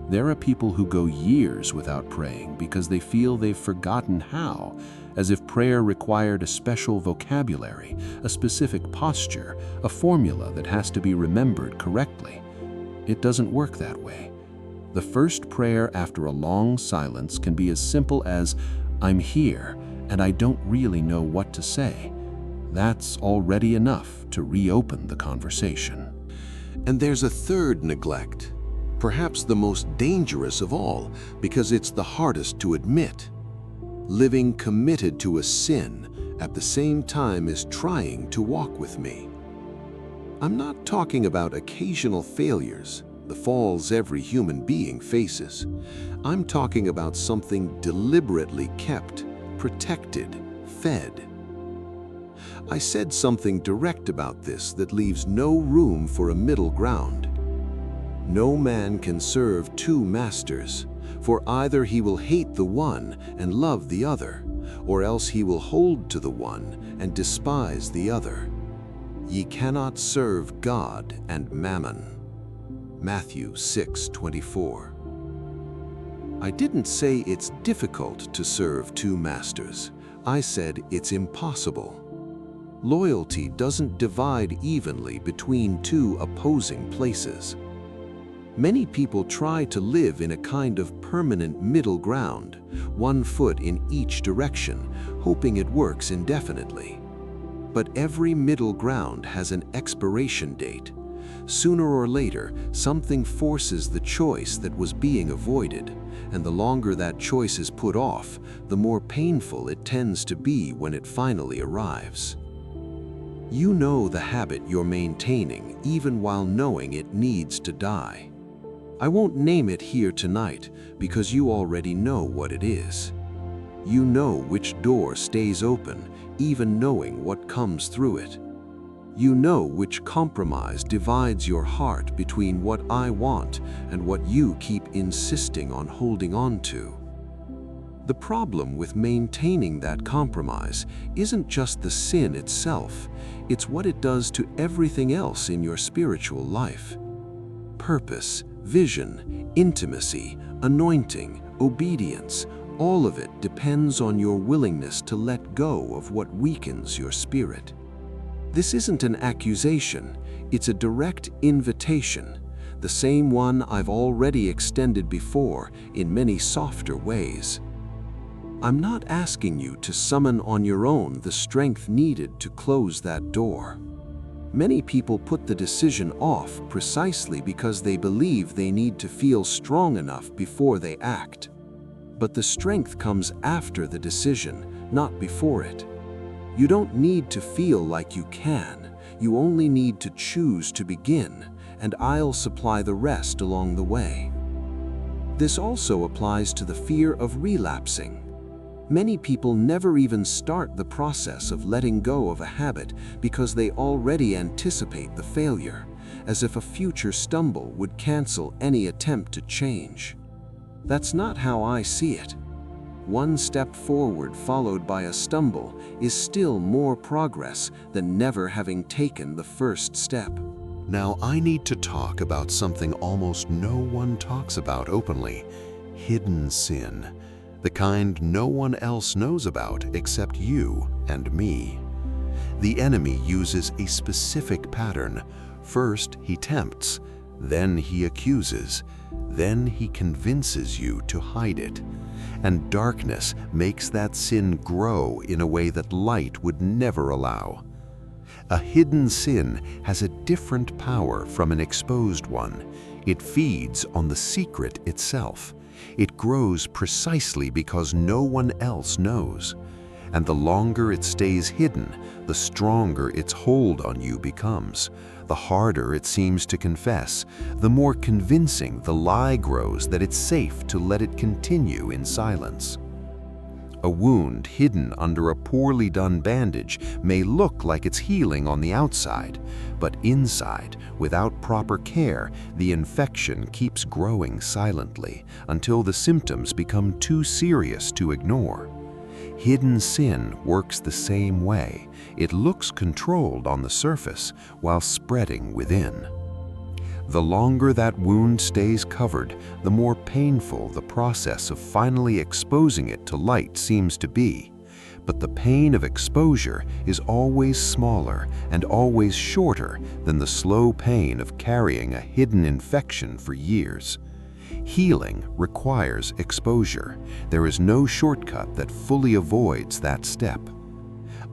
There are people who go years without praying because they feel they've forgotten how, as if prayer required a special vocabulary, a specific posture, a formula that has to be remembered correctly. It doesn't work that way. The first prayer after a long silence can be as simple as, "I'm here, and I don't really know what to say." That's already enough to reopen the conversation. And there's a third neglect, perhaps the most dangerous of all, because it's the hardest to admit. Living committed to a sin at the same time as trying to walk with me. I'm not talking about occasional failures, the falls every human being faces. I'm talking about something deliberately kept, protected, fed. I said something direct about this that leaves no room for a middle ground. No man can serve two masters, for either he will hate the one and love the other, or else he will hold to the one and despise the other. Ye cannot serve God and mammon. Matthew 6:24. I didn't say it's difficult to serve two masters. I said it's impossible. Loyalty doesn't divide evenly between two opposing places. Many people try to live in a kind of permanent middle ground, one foot in each direction, hoping it works indefinitely. But every middle ground has an expiration date. Sooner or later, something forces the choice that was being avoided, and the longer that choice is put off, the more painful it tends to be when it finally arrives. You know the habit you're maintaining even while knowing it needs to die. I won't name it here tonight because you already know what it is. You know which door stays open even knowing what comes through it. You know which compromise divides your heart between what I want and what you keep insisting on holding on to. The problem with maintaining that compromise isn't just the sin itself, it's what it does to everything else in your spiritual life. Purpose, vision, intimacy, anointing, obedience, all of it depends on your willingness to let go of what weakens your spirit. This isn't an accusation, it's a direct invitation, the same one I've already extended before in many softer ways. I'm not asking you to summon on your own the strength needed to close that door. Many people put the decision off precisely because they believe they need to feel strong enough before they act. But the strength comes after the decision, not before it. You don't need to feel like you can, you only need to choose to begin, and I'll supply the rest along the way. This also applies to the fear of relapsing. Many people never even start the process of letting go of a habit because they already anticipate the failure, as if a future stumble would cancel any attempt to change. That's not how I see it. One step forward followed by a stumble is still more progress than never having taken the first step. Now I need to talk about something almost no one talks about openly: hidden sin. The kind no one else knows about except you and me. The enemy uses a specific pattern. First, he tempts, then he accuses, then he convinces you to hide it. And darkness makes that sin grow in a way that light would never allow. A hidden sin has a different power from an exposed one. It feeds on the secret itself. It grows precisely because no one else knows. And the longer it stays hidden, the stronger its hold on you becomes. The harder it seems to confess, the more convincing the lie grows that it's safe to let it continue in silence. A wound hidden under a poorly done bandage may look like it's healing on the outside, but inside, without proper care, the infection keeps growing silently until the symptoms become too serious to ignore. Hidden sin works the same way. It looks controlled on the surface while spreading within. The longer that wound stays covered, the more painful the process of finally exposing it to light seems to be. But the pain of exposure is always smaller and always shorter than the slow pain of carrying a hidden infection for years. Healing requires exposure. There is no shortcut that fully avoids that step.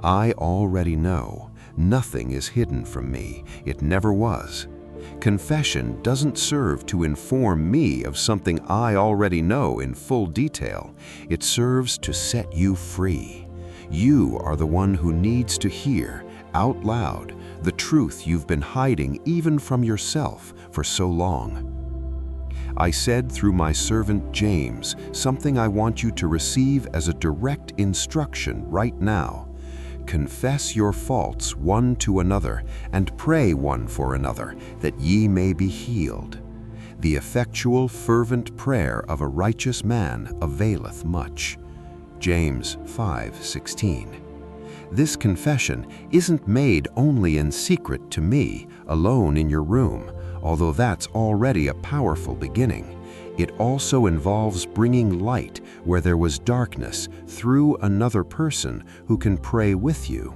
I already know. Nothing is hidden from me. It never was. Confession doesn't serve to inform me of something I already know in full detail. It serves to set you free. You are the one who needs to hear, out loud, the truth you've been hiding even from yourself for so long. I said through my servant James something I want you to receive as a direct instruction right now. Confess your faults one to another, and pray one for another, that ye may be healed. The effectual fervent prayer of a righteous man availeth much. James 5:16. This confession isn't made only in secret to me, alone in your room, although that's already a powerful beginning. It also involves bringing light where there was darkness through another person who can pray with you.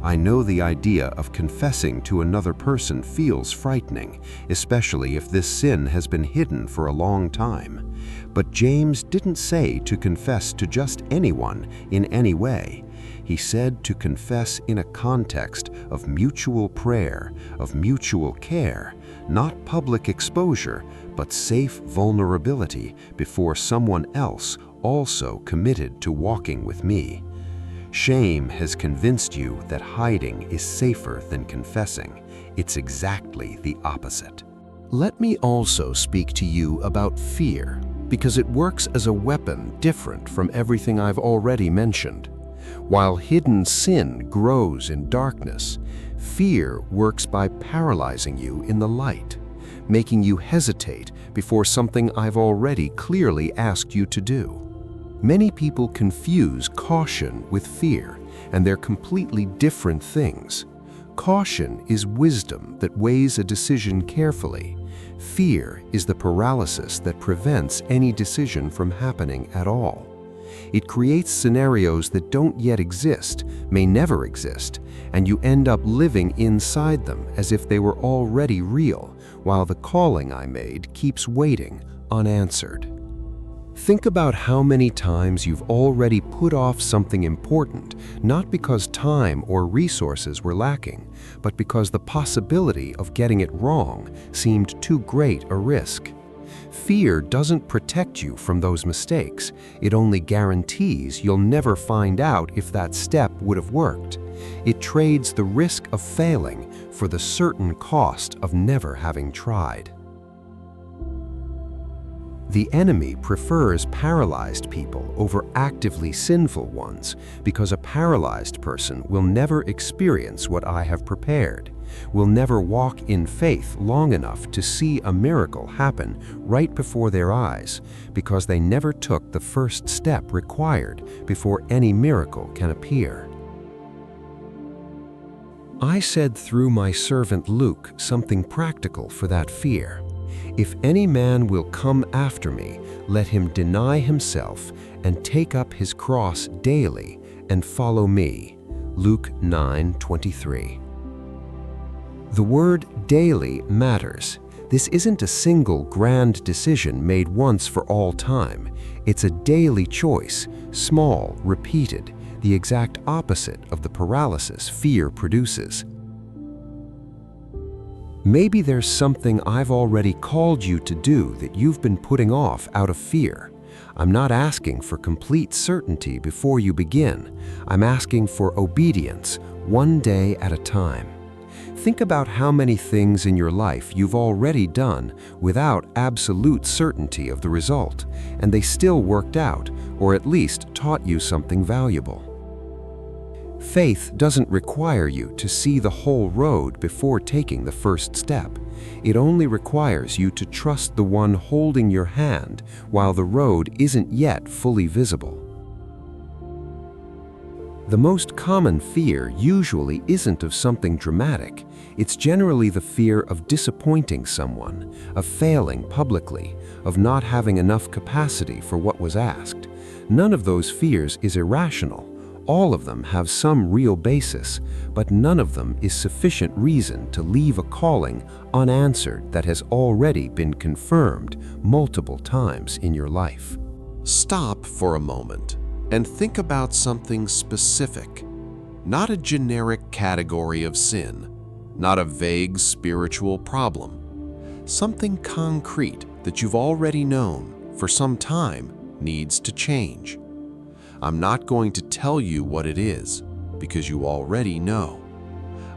I know the idea of confessing to another person feels frightening, especially if this sin has been hidden for a long time. But James didn't say to confess to just anyone in any way. He said to confess in a context of mutual prayer, of mutual care, not public exposure, but safe vulnerability before someone else also committed to walking with me. Shame has convinced you that hiding is safer than confessing. It's exactly the opposite. Let me also speak to you about fear, because it works as a weapon different from everything I've already mentioned. While hidden sin grows in darkness, fear works by paralyzing you in the light, making you hesitate before something I've already clearly asked you to do. Many people confuse caution with fear, and they're completely different things. Caution is wisdom that weighs a decision carefully. Fear is the paralysis that prevents any decision from happening at all. It creates scenarios that don't yet exist, may never exist, and you end up living inside them as if they were already real, while the calling I made keeps waiting unanswered. Think about how many times you've already put off something important, not because time or resources were lacking, but because the possibility of getting it wrong seemed too great a risk. Fear doesn't protect you from those mistakes. It only guarantees you'll never find out if that step would have worked. It trades the risk of failing for the certain cost of never having tried. The enemy prefers paralyzed people over actively sinful ones because a paralyzed person will never experience what I have prepared, will never walk in faith long enough to see a miracle happen right before their eyes because they never took the first step required before any miracle can appear. I said through my servant Luke something practical for that fear. If any man will come after me, let him deny himself and take up his cross daily and follow me. Luke 9:23. The word daily matters. This isn't a single grand decision made once for all time. It's a daily choice, small, repeated, the exact opposite of the paralysis fear produces. Maybe there's something I've already called you to do that you've been putting off out of fear. I'm not asking for complete certainty before you begin. I'm asking for obedience, one day at a time. Think about how many things in your life you've already done without absolute certainty of the result, and they still worked out, or at least taught you something valuable. Faith doesn't require you to see the whole road before taking the first step. It only requires you to trust the one holding your hand while the road isn't yet fully visible. The most common fear usually isn't of something dramatic. It's generally the fear of disappointing someone, of failing publicly, of not having enough capacity for what was asked. None of those fears is irrational. All of them have some real basis, but none of them is sufficient reason to leave a calling unanswered that has already been confirmed multiple times in your life. Stop for a moment and think about something specific, not a generic category of sin, not a vague spiritual problem, something concrete that you've already known for some time needs to change. I'm not going to tell you what it is, because you already know.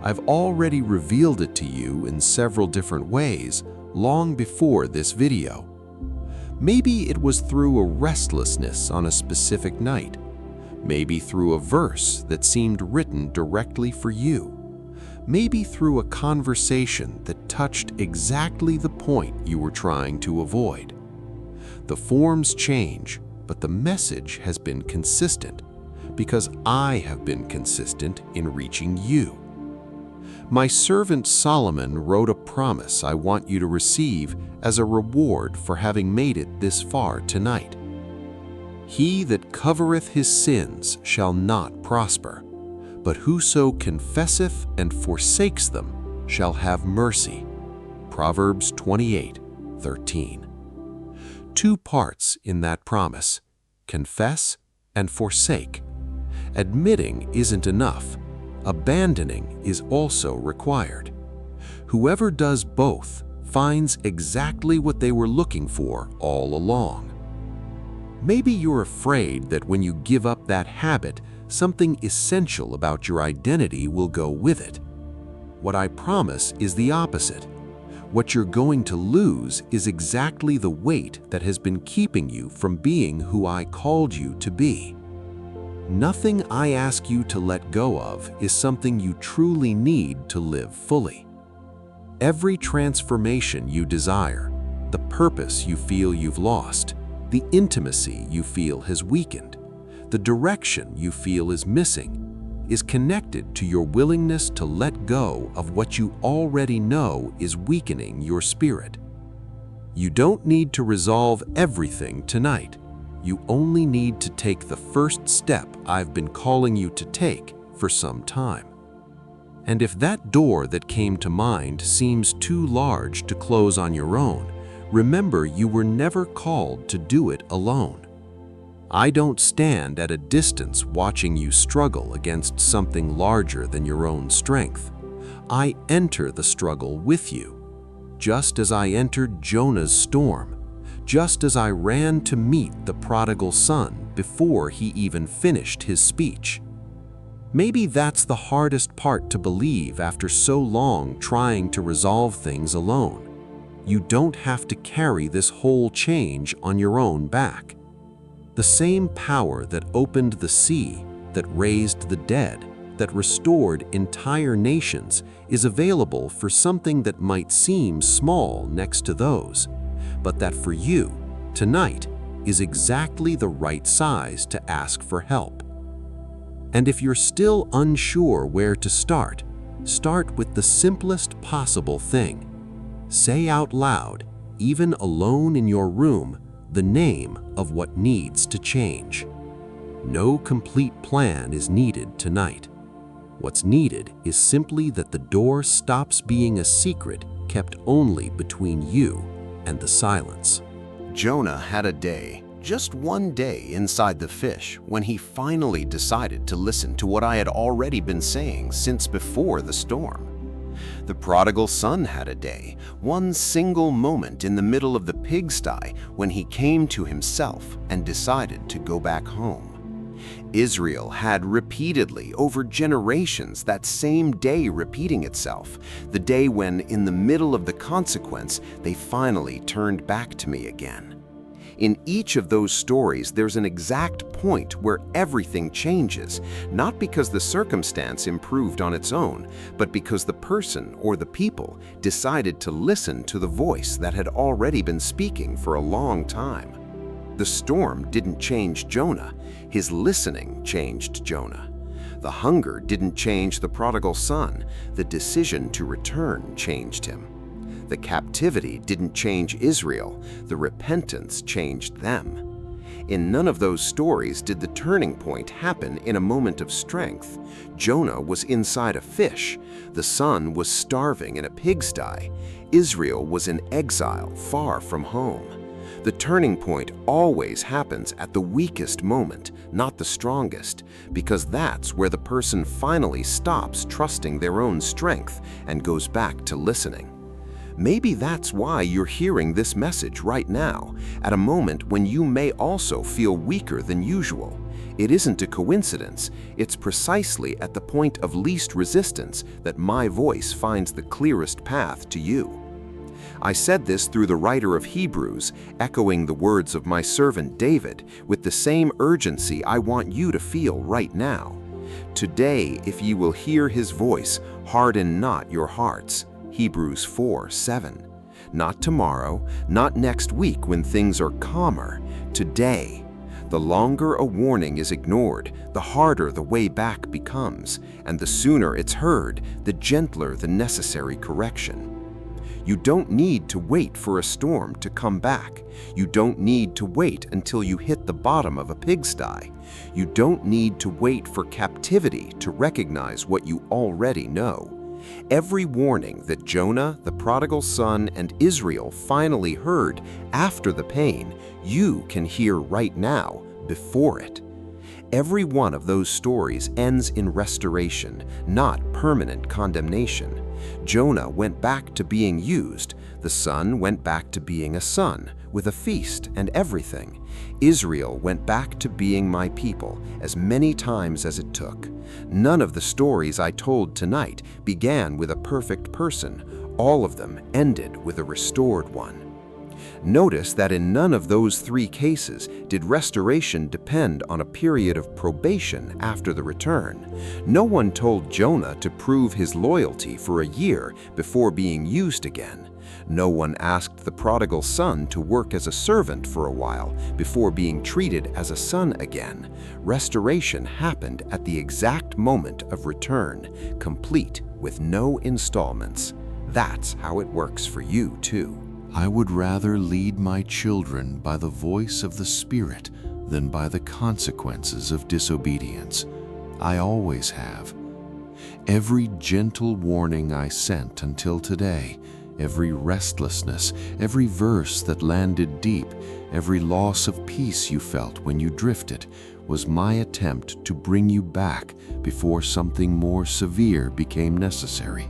I've already revealed it to you in several different ways long before this video. Maybe it was through a restlessness on a specific night. Maybe through a verse that seemed written directly for you. Maybe through a conversation that touched exactly the point you were trying to avoid. The forms change, but the message has been consistent because I have been consistent in reaching you. My servant Solomon wrote a promise I want you to receive as a reward for having made it this far tonight. He that covereth his sins shall not prosper, but whoso confesseth and forsakes them shall have mercy. Proverbs 28:13. Two parts in that promise: confess and forsake. Admitting isn't enough. Abandoning is also required. Whoever does both finds exactly what they were looking for all along. Maybe you're afraid that when you give up that habit, something essential about your identity will go with it. What I promise is the opposite. What you're going to lose is exactly the weight that has been keeping you from being who I called you to be. Nothing I ask you to let go of is something you truly need to live fully. Every transformation you desire, the purpose you feel you've lost, the intimacy you feel has weakened, the direction you feel is missing, is connected to your willingness to let go of what you already know is weakening your spirit. You don't need to resolve everything tonight. You only need to take the first step I've been calling you to take for some time. And if that door that came to mind seems too large to close on your own, remember you were never called to do it alone. I don't stand at a distance watching you struggle against something larger than your own strength. I enter the struggle with you, just as I entered Jonah's storm, just as I ran to meet the prodigal son before he even finished his speech. Maybe that's the hardest part to believe after so long trying to resolve things alone. You don't have to carry this whole change on your own back. The same power that opened the sea, that raised the dead, that restored entire nations is available for something that might seem small next to those, but that for you, tonight, is exactly the right size to ask for help. And if you're still unsure where to start with the simplest possible thing. Say out loud, even alone in your room, the name of what needs to change. No complete plan is needed tonight. What's needed is simply that the door stops being a secret kept only between you and the silence. Jonah had a day, just one day inside the fish, when he finally decided to listen to what I had already been saying since before the storm. The prodigal son had a day, one single moment in the middle of the pigsty when he came to himself and decided to go back home. Israel had repeatedly, over generations, that same day repeating itself, the day when, in the middle of the consequence, they finally turned back to me again. In each of those stories, there's an exact point where everything changes, not because the circumstance improved on its own, but because the person or the people decided to listen to the voice that had already been speaking for a long time. The storm didn't change Jonah, his listening changed Jonah. The hunger didn't change the prodigal son, the decision to return changed him. The captivity didn't change Israel, the repentance changed them. In none of those stories did the turning point happen in a moment of strength. Jonah was inside a fish, the son was starving in a pigsty, Israel was in exile far from home. The turning point always happens at the weakest moment, not the strongest, because that's where the person finally stops trusting their own strength and goes back to listening. Maybe that's why you're hearing this message right now, at a moment when you may also feel weaker than usual. It isn't a coincidence. It's precisely at the point of least resistance that my voice finds the clearest path to you. I said this through the writer of Hebrews, echoing the words of my servant David, with the same urgency I want you to feel right now. Today, if ye will hear his voice, harden not your hearts. Hebrews 4:7. Not tomorrow, not next week when things are calmer. Today. The longer a warning is ignored, the harder the way back becomes, and the sooner it's heard, the gentler the necessary correction. You don't need to wait for a storm to come back. You don't need to wait until you hit the bottom of a pigsty. You don't need to wait for captivity to recognize what you already know. Every warning that Jonah, the prodigal son, and Israel finally heard after the pain, you can hear right now, before it. Every one of those stories ends in restoration, not permanent condemnation. Jonah went back to being used. The son went back to being a son, with a feast and everything. Israel went back to being my people, as many times as it took. None of the stories I told tonight began with a perfect person. All of them ended with a restored one. Notice that in none of those three cases did restoration depend on a period of probation after the return. No one told Jonah to prove his loyalty for a year before being used again. No one asked the prodigal son to work as a servant for a while before being treated as a son again. Restoration happened at the exact moment of return, complete with no installments. That's how it works for you too. I would rather lead my children by the voice of the Spirit than by the consequences of disobedience. I always have. Every gentle warning I sent until today, every restlessness, every verse that landed deep, every loss of peace you felt when you drifted, was my attempt to bring you back before something more severe became necessary.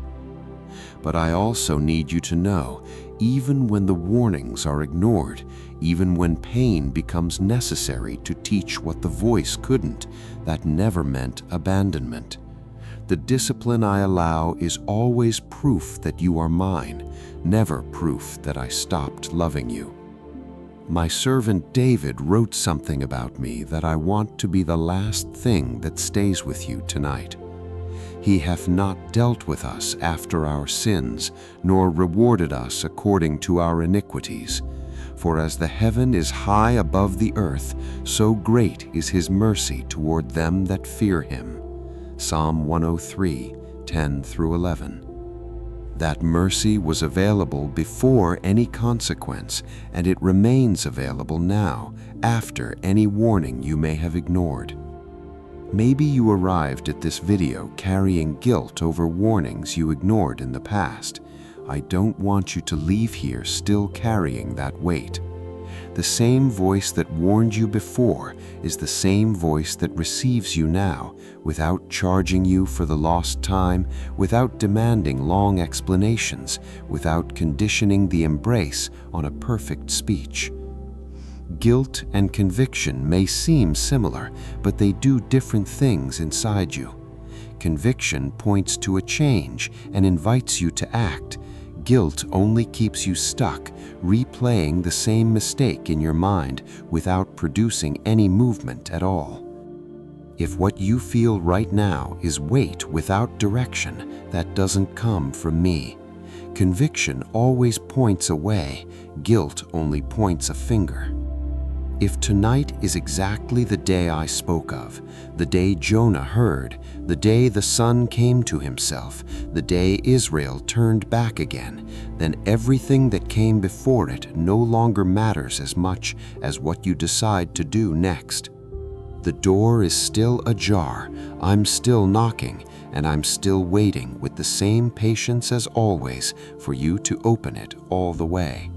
But I also need you to know, even when the warnings are ignored, even when pain becomes necessary to teach what the voice couldn't, that never meant abandonment. The discipline I allow is always proof that you are mine, never proof that I stopped loving you. My servant David wrote something about me that I want to be the last thing that stays with you tonight. He hath not dealt with us after our sins, nor rewarded us according to our iniquities. For as the heaven is high above the earth, so great is his mercy toward them that fear him. Psalm 103, 10-11. That mercy was available before any consequence, and it remains available now, after any warning you may have ignored. Maybe you arrived at this video carrying guilt over warnings you ignored in the past. I don't want you to leave here still carrying that weight. The same voice that warned you before is the same voice that receives you now, without charging you for the lost time, without demanding long explanations, without conditioning the embrace on a perfect speech. Guilt and conviction may seem similar, but they do different things inside you. Conviction points to a change and invites you to act. Guilt only keeps you stuck, replaying the same mistake in your mind without producing any movement at all. If what you feel right now is weight without direction, that doesn't come from me. Conviction always points away, guilt only points a finger. If tonight is exactly the day I spoke of, the day Jonah heard, the day the Son came to himself, the day Israel turned back again, then everything that came before it no longer matters as much as what you decide to do next. The door is still ajar, I'm still knocking, and I'm still waiting with the same patience as always for you to open it all the way.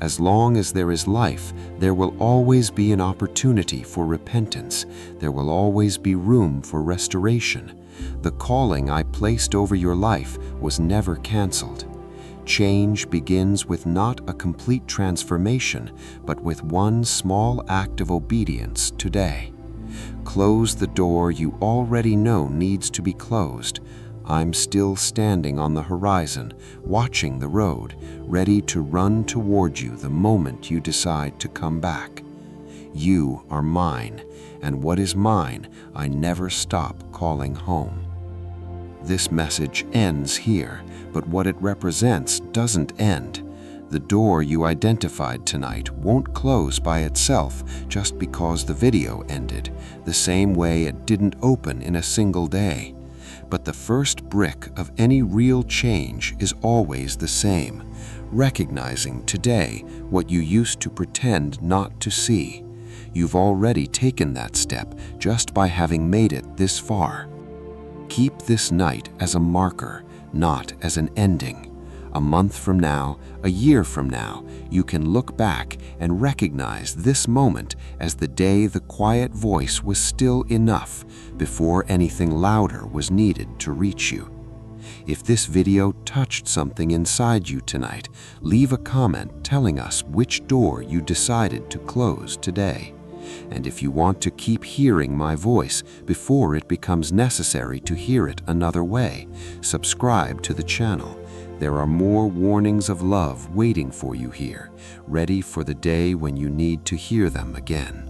As long as there is life, there will always be an opportunity for repentance. There will always be room for restoration. The calling I placed over your life was never canceled. Change begins with not a complete transformation, but with one small act of obedience today. Close the door you already know needs to be closed. I'm still standing on the horizon, watching the road, ready to run toward you the moment you decide to come back. You are mine, and what is mine, I never stop calling home. This message ends here, but what it represents doesn't end. The door you identified tonight won't close by itself just because the video ended, the same way it didn't open in a single day. But the first brick of any real change is always the same, recognizing today what you used to pretend not to see. You've already taken that step just by having made it this far. Keep this night as a marker, not as an ending. A month from now, a year from now, you can look back and recognize this moment as the day the quiet voice was still enough before anything louder was needed to reach you. If this video touched something inside you tonight, leave a comment telling us which door you decided to close today. And if you want to keep hearing my voice before it becomes necessary to hear it another way, subscribe to the channel. There are more warnings of love waiting for you here, ready for the day when you need to hear them again.